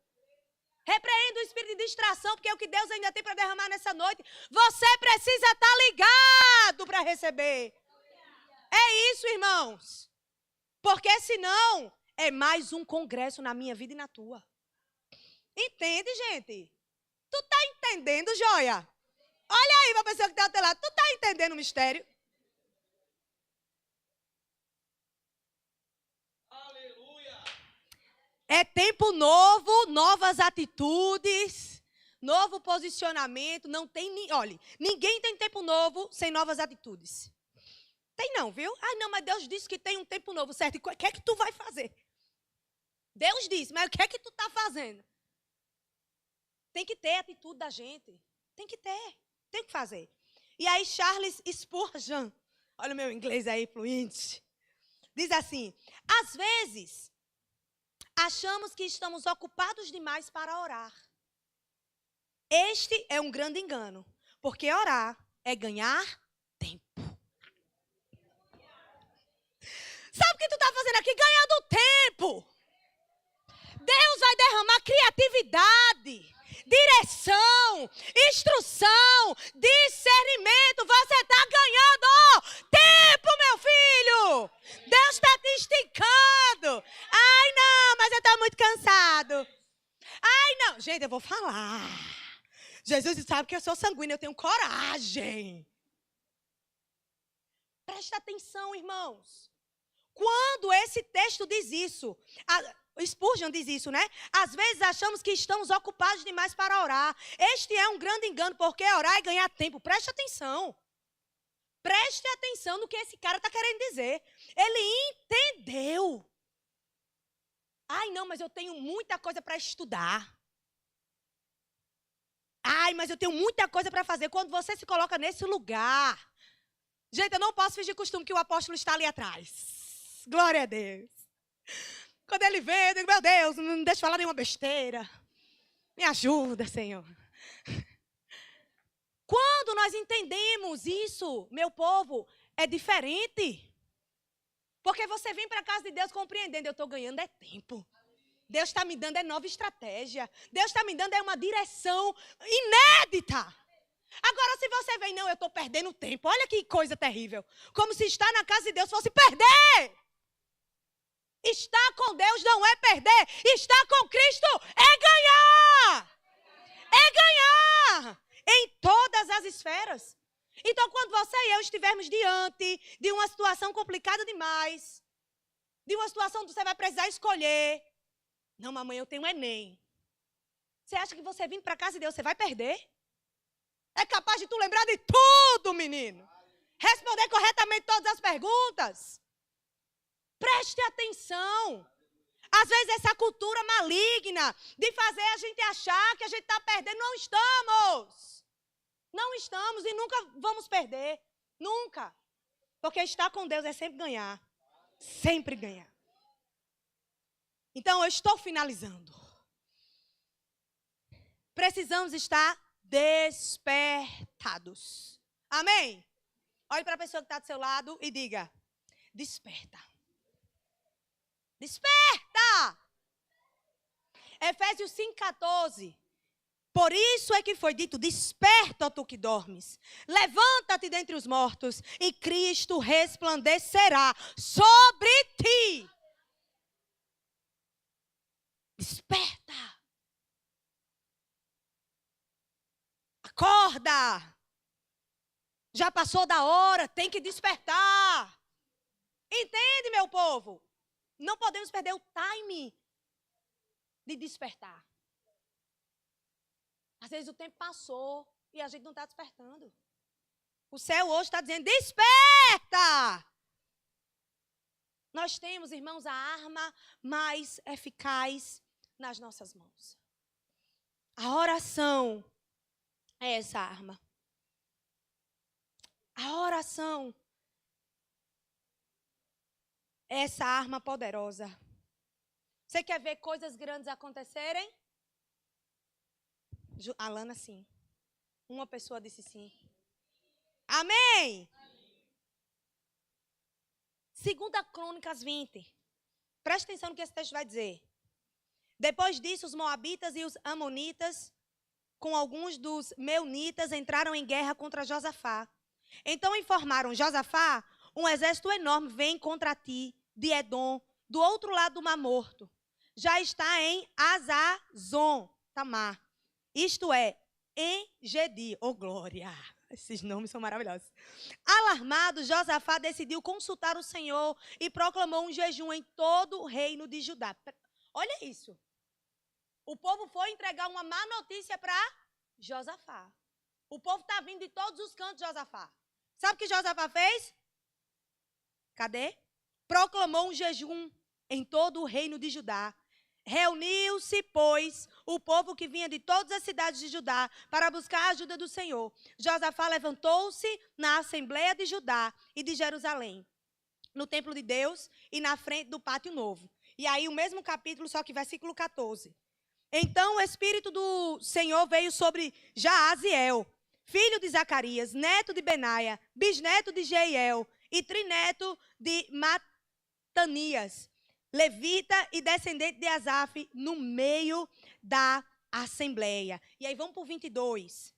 Repreenda o espírito de distração, porque é o que Deus ainda tem para derramar nessa noite. Você precisa estar ligado para receber. É isso, irmãos. Porque senão é mais um congresso na minha vida e na tua. Entende, gente? Tu tá entendendo, joia? Olha aí para a pessoa que está ao teu lado. Tu tá entendendo o mistério? Aleluia! É tempo novo, novas atitudes, novo posicionamento. Não tem, olha, ninguém tem tempo novo sem novas atitudes. Tem não, viu? Ah, não, mas Deus disse que tem um tempo novo, certo? E o que é que tu vai fazer? Deus disse, mas o que é que tu está fazendo? Tem que ter atitude da gente. Tem que ter. Tem que fazer. E aí Charles Spurgeon, olha o meu inglês aí fluente, diz assim, às vezes, achamos que estamos ocupados demais para orar. Este é um grande engano, porque orar é ganhar tempo. Sabe o que tu está fazendo aqui? Ganhando tempo. Deus vai derramar criatividade, direção, instrução, discernimento. Você está ganhando tempo, meu filho. Deus está te esticando. Ai, não, mas eu estou muito cansado. Ai, não. Gente, eu vou falar. Jesus sabe que eu sou sanguíneo, eu tenho coragem. Presta atenção, irmãos. Quando esse texto diz isso, Spurgeon diz isso, né? Às vezes achamos que estamos ocupados demais para orar. Este é um grande engano, porque orar é ganhar tempo. Preste atenção. Preste atenção no que esse cara está querendo dizer. Ele entendeu. Ai, não, mas eu tenho muita coisa para estudar. Ai, mas eu tenho muita coisa para fazer. Quando você se coloca nesse lugar. Gente, eu não posso fingir costume que o apóstolo está ali atrás. Glória a Deus. Quando ele vê, eu digo, meu Deus, não deixa eu falar nenhuma besteira. Me ajuda, Senhor. Quando nós entendemos isso, meu povo, é diferente. Porque você vem para a casa de Deus compreendendo, eu estou ganhando é tempo. Deus está me dando é nova estratégia. Deus está me dando é uma direção inédita. Agora, se você vem, não, eu estou perdendo tempo. Olha que coisa terrível. Como se estar na casa de Deus fosse perder. Estar com Deus não é perder. Estar com Cristo é ganhar. É ganhar. Em todas as esferas. Então, quando você e eu estivermos diante de uma situação complicada demais, de uma situação que você vai precisar escolher. Não, mamãe, eu tenho um Enem. Você acha que você vindo para casa de Deus, você vai perder? É capaz de tu lembrar de tudo, menino. Responder corretamente todas as perguntas. Preste atenção. Às vezes essa cultura maligna de fazer a gente achar que a gente está perdendo, não estamos. Não estamos e nunca vamos perder. Nunca. Porque estar com Deus é sempre ganhar. Sempre ganhar. Então eu estou finalizando. Precisamos estar despertados. Amém? Olhe para a pessoa que está do seu lado e diga, desperta. Desperta! Efésios 5,14. Por isso é que foi dito, desperta, tu que dormes. Levanta-te dentre os mortos e Cristo resplandecerá sobre ti. Desperta. Acorda. Já passou da hora, tem que despertar. Entende, meu povo? Não podemos perder o time de despertar. Às vezes o tempo passou e a gente não está despertando. O céu hoje está dizendo, desperta! Nós temos, irmãos, a arma mais eficaz nas nossas mãos. A oração é essa arma. A oração é essa arma poderosa. Você quer ver coisas grandes acontecerem? Alana, sim. Uma pessoa disse sim. Amém? Segunda Crônicas 20. Presta atenção no que esse texto vai dizer. Depois disso, os moabitas e os amonitas, com alguns dos meunitas, entraram em guerra contra Josafá. Então informaram, Josafá, um exército enorme vem contra ti, de Edom, do outro lado do Mar Morto. Já está em Azazon, Tamar. Isto é, em Gedi. Oh, glória! Esses nomes são maravilhosos. Alarmado, Josafá decidiu consultar o Senhor e proclamou um jejum em todo o reino de Judá. Olha isso. O povo foi entregar uma má notícia para Josafá. O povo está vindo de todos os cantos de Josafá. Sabe o que Josafá fez? Cadê? Proclamou um jejum em todo o reino de Judá. Reuniu-se, pois, o povo que vinha de todas as cidades de Judá para buscar a ajuda do Senhor. Josafá levantou-se na Assembleia de Judá e de Jerusalém, no templo de Deus e na frente do pátio novo. E aí o mesmo capítulo, só que versículo 14. Então o Espírito do Senhor veio sobre Jaaziel, filho de Zacarias, neto de Benaia, bisneto de Jeiel e trineto de Matanias, levita e descendente de Asaf, no meio da assembleia. E aí vamos para o 22.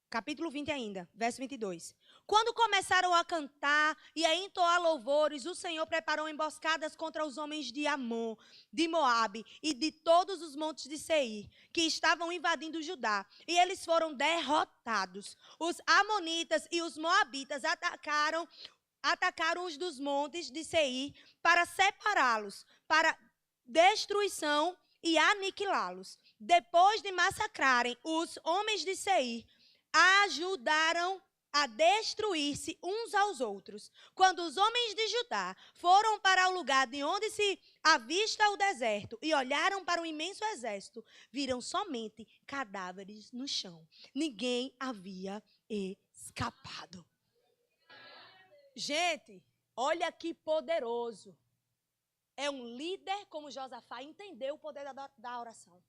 Capítulo 20 ainda, verso 22. Quando começaram a cantar e a entoar louvores, o Senhor preparou emboscadas contra os homens de Amon, de Moabe e de todos os montes de Seir, que estavam invadindo Judá. E eles foram derrotados. Os amonitas e os moabitas atacaram os dos montes de Seir para separá-los, para destruição e aniquilá-los. Depois de massacrarem os homens de Seir, ajudaram a destruir-se uns aos outros. Quando os homens de Judá foram para o lugar de onde se avista o deserto e olharam para o imenso exército, viram somente cadáveres no chão. Ninguém havia escapado. Gente, olha que poderoso. É um líder como Josafá, entendeu o poder da oração.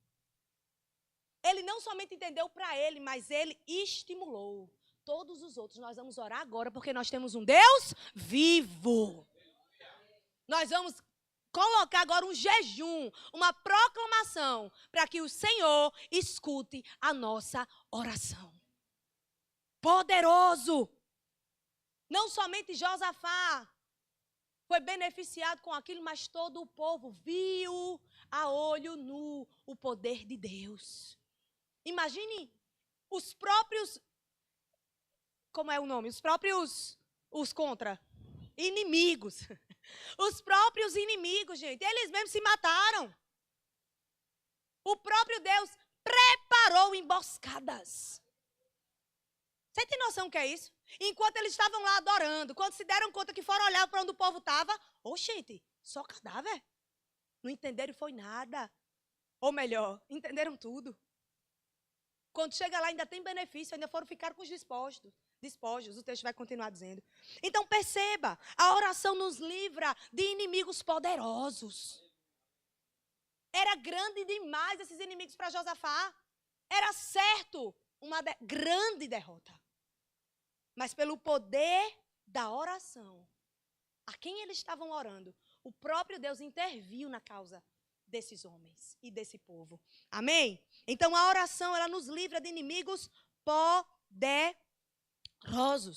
Ele não somente entendeu para ele, mas ele estimulou todos os outros. Nós vamos orar agora porque nós temos um Deus vivo. Nós vamos colocar agora um jejum, uma proclamação, para que o Senhor escute a nossa oração. Poderoso. Não somente Josafá foi beneficiado com aquilo, mas todo o povo viu a olho nu o poder de Deus. Imagine os próprios, como é o nome? Os contra, inimigos. Os próprios inimigos, gente, eles mesmos se mataram. O próprio Deus preparou emboscadas. Você tem noção do que é isso? Enquanto eles estavam lá adorando, quando se deram conta que foram olhar para onde o povo estava, gente, só cadáver. Não entenderam foi nada. Ou melhor, entenderam tudo. Quando chega lá ainda tem benefício, ainda foram ficar com os despojos, o texto vai continuar dizendo. Então perceba, a oração nos livra de inimigos poderosos. Era grande demais esses inimigos para Josafá. Era certo uma grande derrota. Mas pelo poder da oração, a quem eles estavam orando, o próprio Deus interviu na causa desses homens e desse povo. Amém? Então a oração, ela nos livra de inimigos poderosos.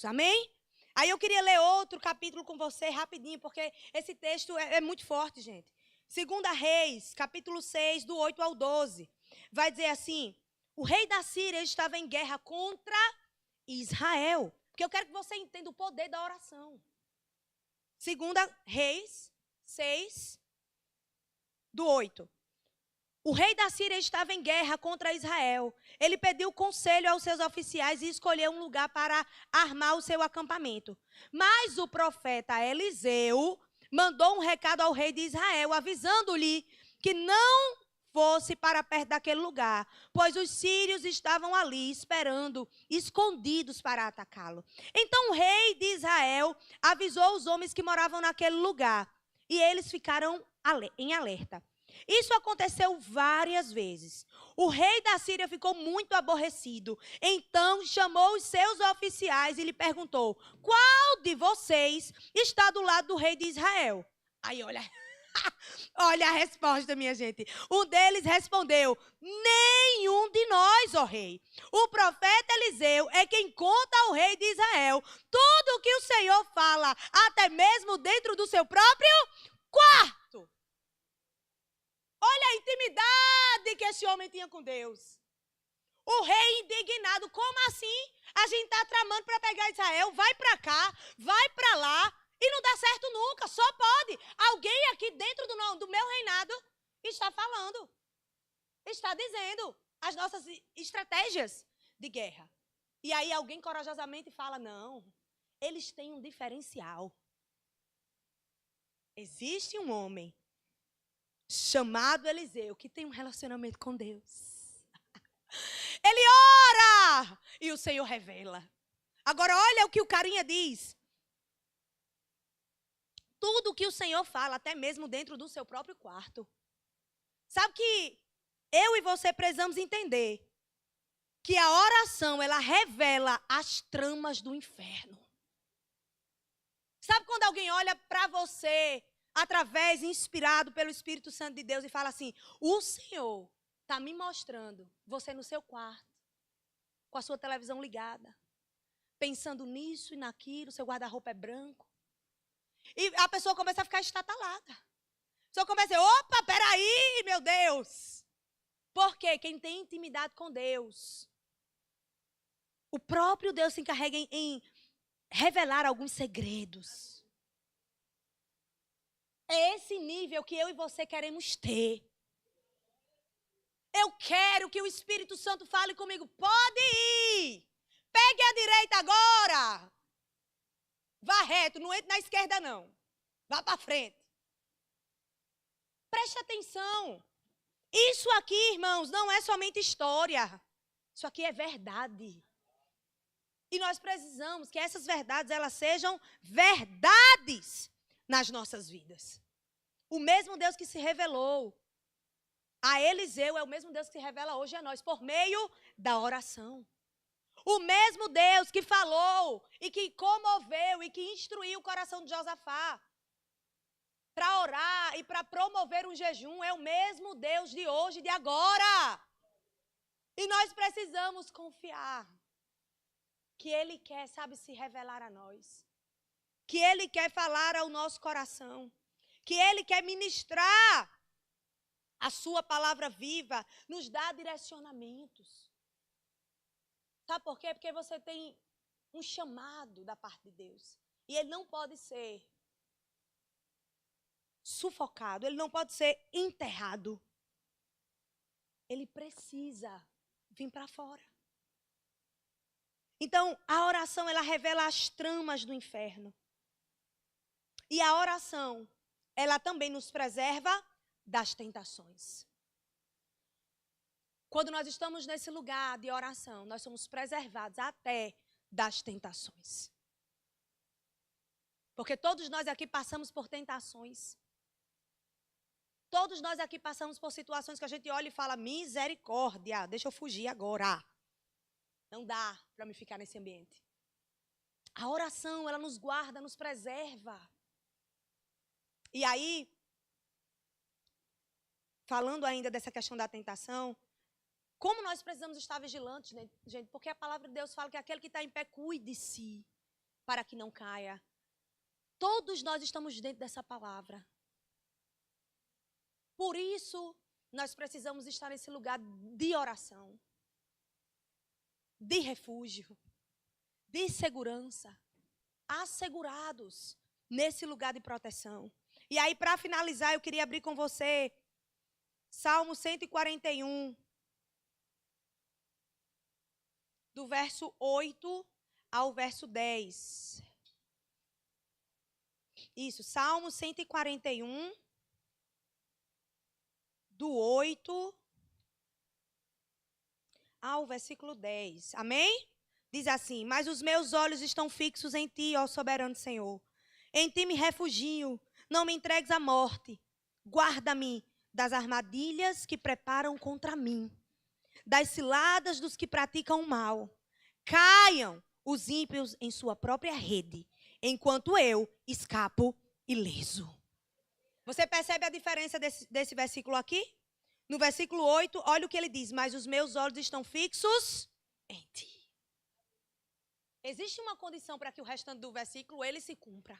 Amém? Aí eu queria ler outro capítulo com você rapidinho, porque esse texto é muito forte, gente. 2 Reis, capítulo 6, do 8 ao 12. Vai dizer assim: o rei da Síria estava em guerra contra Israel. Porque eu quero que você entenda o poder da oração. 2 Reis 6, do 8. O rei da Síria estava em guerra contra Israel. Ele pediu conselho aos seus oficiais e escolheu um lugar para armar o seu acampamento. Mas o profeta Eliseu mandou um recado ao rei de Israel, avisando-lhe que não fosse para perto daquele lugar, pois os sírios estavam ali esperando, escondidos para atacá-lo. Então o rei de Israel avisou os homens que moravam naquele lugar, e eles ficaram em alerta. Isso aconteceu várias vezes. O rei da Síria ficou muito aborrecido. Então chamou os seus oficiais e lhe perguntou: qual de vocês está do lado do rei de Israel? Aí olha, olha a resposta, minha gente. Um deles respondeu: nenhum de nós, ó rei. O profeta Eliseu é quem conta ao rei de Israel tudo o que o Senhor fala, até mesmo dentro do seu próprio quarto. Olha a intimidade que esse homem tinha com Deus. O rei indignado, como assim? A gente está tramando para pegar Israel, vai para cá, vai para lá, e não dá certo nunca, só pode. Alguém aqui dentro do meu reinado está falando, está dizendo as nossas estratégias de guerra. E aí alguém corajosamente fala: não, eles têm um diferencial. Existe um homem chamado Eliseu, que tem um relacionamento com Deus. Ele ora e o Senhor revela. Agora olha o que o carinha diz. Tudo o que o Senhor fala, até mesmo dentro do seu próprio quarto. Sabe que eu e você precisamos entender que a oração, ela revela as tramas do inferno. Sabe quando alguém olha para você através, inspirado pelo Espírito Santo de Deus, e fala assim: o Senhor está me mostrando você no seu quarto, com a sua televisão ligada, pensando nisso e naquilo, seu guarda-roupa é branco. E a pessoa começa a ficar estatalada. A pessoa começa a dizer: opa, peraí, meu Deus. Porque quem tem intimidade com Deus, o próprio Deus se encarrega em revelar alguns segredos. É esse nível que eu e você queremos ter. Eu quero que o Espírito Santo fale comigo: pode ir, pegue a direita agora, vá reto, não entre na esquerda não, vá para frente. Preste atenção, isso aqui, irmãos, não é somente história, isso aqui é verdade. E nós precisamos que essas verdades, elas sejam verdades nas nossas vidas. O mesmo Deus que se revelou a Eliseu é o mesmo Deus que se revela hoje a nós, por meio da oração. O mesmo Deus que falou e que comoveu e que instruiu o coração de Josafá para orar e para promover um jejum é o mesmo Deus de hoje e de agora. E nós precisamos confiar que Ele quer, sabe, se revelar a nós. Que Ele quer falar ao nosso coração. Que Ele quer ministrar a sua palavra viva, nos dá direcionamentos. Sabe por quê? Porque você tem um chamado da parte de Deus. E ele não pode ser sufocado, ele não pode ser enterrado. Ele precisa vir para fora. Então, a oração, ela revela as tramas do inferno. E a oração, ela também nos preserva das tentações. Quando nós estamos nesse lugar de oração, nós somos preservados até das tentações. Porque todos nós aqui passamos por tentações. Todos nós aqui passamos por situações que a gente olha e fala: misericórdia, deixa eu fugir agora. Não dá para me ficar nesse ambiente. A oração, ela nos guarda, nos preserva. E aí, falando ainda dessa questão da tentação, como nós precisamos estar vigilantes, né, gente? Porque a palavra de Deus fala que aquele que está em pé, cuide-se para que não caia. Todos nós estamos dentro dessa palavra. Por isso, nós precisamos estar nesse lugar de oração, de refúgio, de segurança, assegurados nesse lugar de proteção. E aí, para finalizar, eu queria abrir com você Salmo 141, do verso 8 ao verso 10. Isso, Salmo 141, do 8 ao versículo 10. Amém? Diz assim: mas os meus olhos estão fixos em ti, ó soberano Senhor. Em ti me refugio, não me entregues à morte. Guarda-me das armadilhas que preparam contra mim, das ciladas dos que praticam o mal. Caiam os ímpios em sua própria rede, enquanto eu escapo ileso. Você percebe a diferença desse versículo aqui? No versículo 8, olha o que ele diz: mas os meus olhos estão fixos em ti. Existe uma condição para que o restante do versículo ele se cumpra.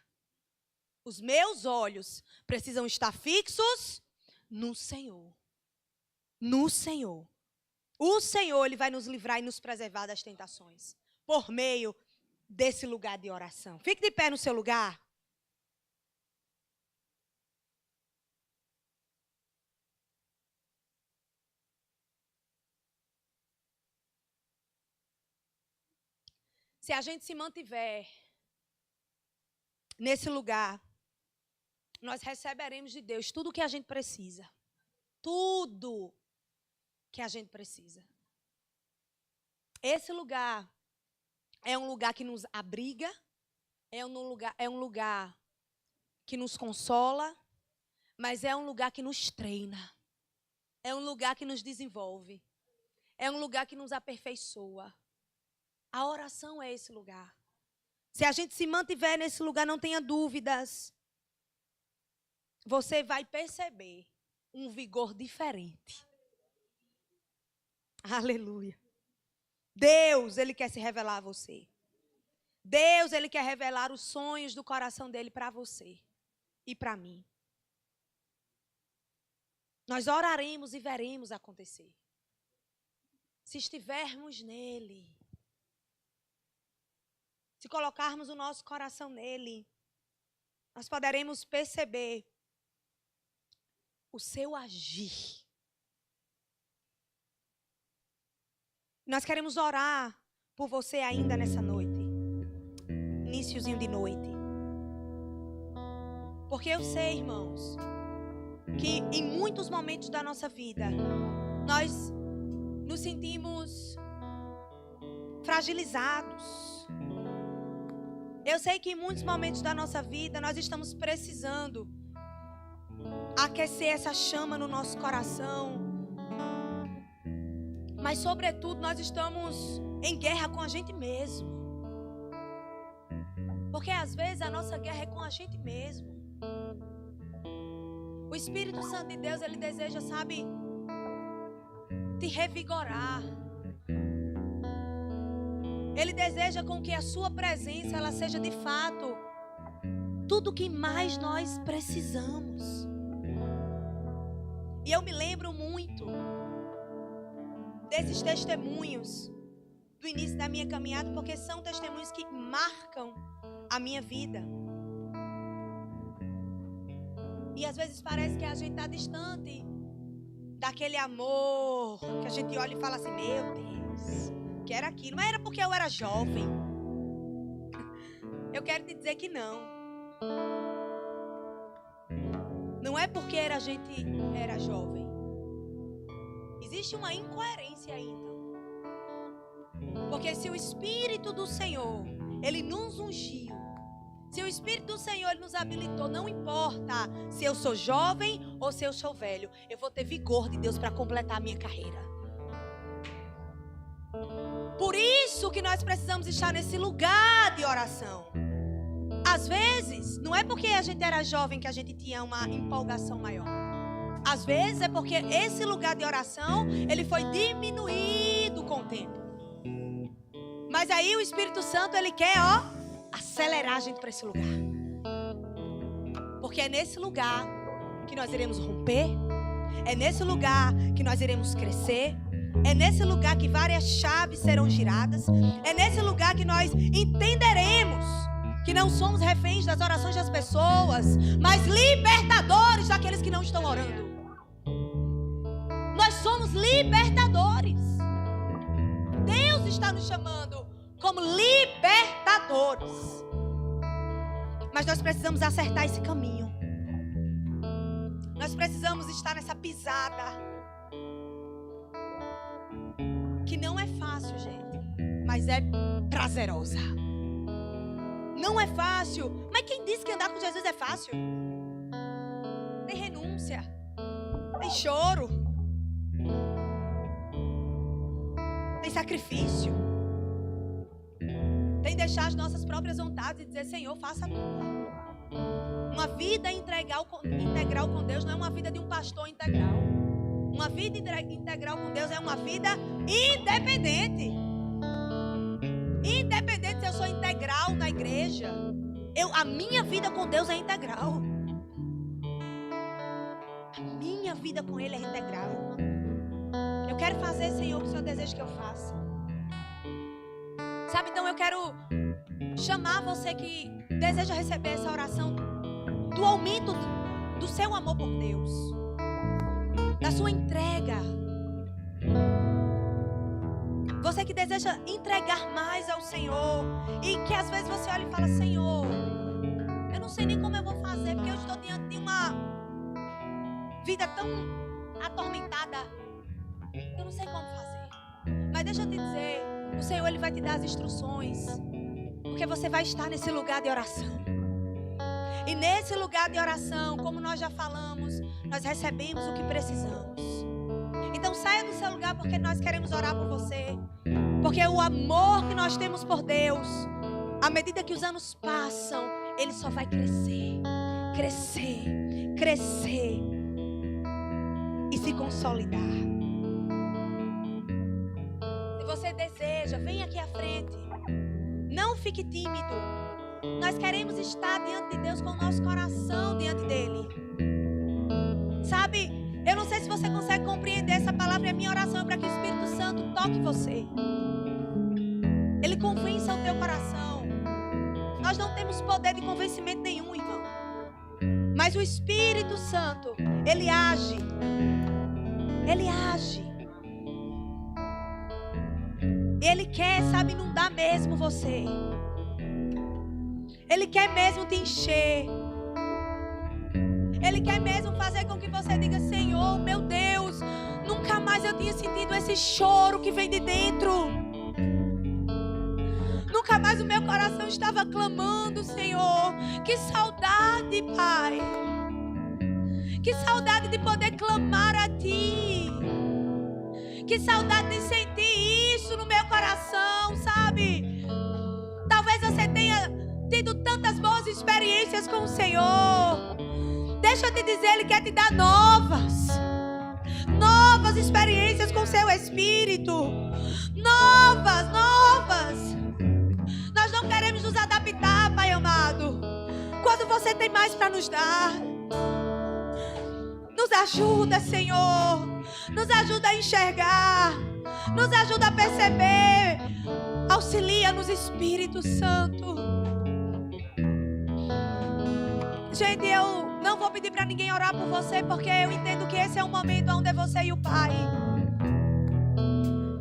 Os meus olhos precisam estar fixos no Senhor. No Senhor. O Senhor, Ele vai nos livrar e nos preservar das tentações, por meio desse lugar de oração. Fique de pé no seu lugar. Se a gente se mantiver nesse lugar, nós receberemos de Deus tudo o que a gente precisa. Tudo que a gente precisa. Esse lugar é um lugar que nos abriga, é um lugar que nos consola, mas é um lugar que nos treina. É um lugar que nos desenvolve. É um lugar que nos aperfeiçoa. A oração é esse lugar. Se a gente se mantiver nesse lugar, não tenha dúvidas, você vai perceber um vigor diferente. Aleluia. Deus, Ele quer se revelar a você. Deus, Ele quer revelar os sonhos do coração dEle para você e para mim. Nós oraremos e veremos acontecer. Se estivermos nele, se colocarmos o nosso coração nele, nós poderemos perceber o seu agir. Nós queremos orar por você ainda nessa noite. Iniciozinho de noite. Porque eu sei, irmãos, que em muitos momentos da nossa vida, nós nos sentimos fragilizados. Eu sei que em muitos momentos da nossa vida, nós estamos precisando aquecer essa chama no nosso coração. Mas, sobretudo, nós estamos em guerra com a gente mesmo. Porque, às vezes, a nossa guerra é com a gente mesmo. O Espírito Santo de Deus, Ele deseja, sabe, te revigorar. Ele deseja com que a sua presença, ela seja, de fato, tudo o que mais nós precisamos. E eu me lembro muito desses testemunhos do início da minha caminhada, porque são testemunhos que marcam a minha vida. E às vezes parece que a gente está distante daquele amor que a gente olha e fala assim: meu Deus, que era aquilo. Mas era porque eu era jovem. Eu quero te dizer que não. Não é porque a gente era jovem. Existe uma incoerência aí, então. Porque se o Espírito do Senhor, Ele nos ungiu, se o Espírito do Senhor, Ele nos habilitou, não importa se eu sou jovem ou se eu sou velho, eu vou ter vigor de Deus para completar a minha carreira. Por isso que nós precisamos estar nesse lugar de oração. Às vezes, não é porque a gente era jovem que a gente tinha uma empolgação maior. Às vezes é porque esse lugar de oração, ele foi diminuído com o tempo. Mas aí o Espírito Santo, ele quer, acelerar a gente para esse lugar. Porque é nesse lugar que nós iremos romper. É nesse lugar que nós iremos crescer. É nesse lugar que várias chaves serão giradas. É nesse lugar que nós entenderemos que não somos reféns das orações das pessoas, mas libertadores daqueles que não estão orando. Nós somos libertadores. Deus está nos chamando como libertadores. Mas nós precisamos acertar esse caminho. Nós precisamos estar nessa pisada. Que não é fácil, gente, mas é prazerosa. Não é fácil. Mas quem disse que andar com Jesus é fácil? Tem renúncia. Tem choro. Tem sacrifício. Tem deixar as nossas próprias vontades e dizer: Senhor, faça a tua. Uma vida integral com Deus não é uma vida de um pastor integral. Uma vida integral com Deus é uma vida independente. Independente se eu sou integral na igreja. A minha vida com Deus é integral. A minha vida com Ele é integral. Eu quero fazer, Senhor, o que o Senhor deseja que eu faça. Sabe, então eu quero chamar você que deseja receber essa oração do aumento do seu amor por Deus, da sua entrega. Você que deseja entregar mais ao Senhor e que às vezes você olha e fala: Senhor, eu não sei nem como eu vou fazer, porque eu estou diante de uma vida tão atormentada. Eu não sei como fazer. Mas deixa eu te dizer, o Senhor, Ele vai te dar as instruções, porque você vai estar nesse lugar de oração. E nesse lugar de oração, como nós já falamos, nós recebemos o que precisamos. Então saia do seu lugar, porque nós queremos orar por você. Porque o amor que nós temos por Deus, à medida que os anos passam, ele só vai crescer, crescer, crescer e se consolidar. Se você deseja, vem aqui à frente. Não fique tímido. Nós queremos estar diante de Deus com o nosso coração diante dele. Sabe, eu não sei se você consegue compreender essa palavra. E a minha oração é para que o Espírito Santo toque você. Ele convença o teu coração. Nós não temos poder de convencimento nenhum, irmão. Mas o Espírito Santo, ele age. Ele age. Ele quer, sabe, inundar mesmo você. Ele quer mesmo te encher. Ele quer mesmo fazer com que você diga: Senhor, meu Deus, nunca mais eu tinha sentido esse choro que vem de dentro. Nunca mais o meu coração estava clamando, Senhor. Que saudade, Pai. Que saudade de poder clamar a Ti. Que saudade de sentir isso no meu coração, sabe? Talvez você tenha tido tantas boas experiências com o Senhor. Deixa eu te dizer, Ele quer te dar novas experiências com o seu Espírito. Novas. Nós não queremos nos adaptar, Pai amado, quando você tem mais para nos dar. Nos ajuda, Senhor. Nos ajuda a enxergar. Nos ajuda a perceber. Auxilia-nos, Espírito Santo. Gente, eu não vou pedir para ninguém orar por você, porque eu entendo que esse é um momento onde é você e o Pai.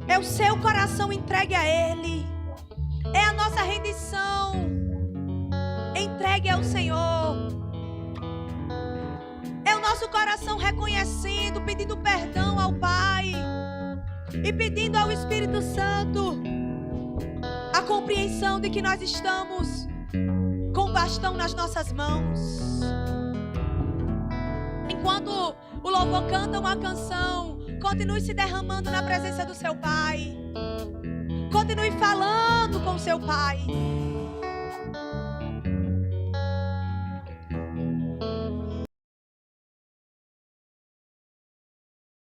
É o seu coração entregue a Ele. É a nossa rendição entregue ao Senhor. É o nosso coração reconhecendo, pedindo perdão ao Pai e pedindo ao Espírito Santo a compreensão de que nós estamos com o bastão nas nossas mãos. Enquanto o louvor canta uma canção, continue se derramando na presença do seu Pai. Continue falando com o seu Pai.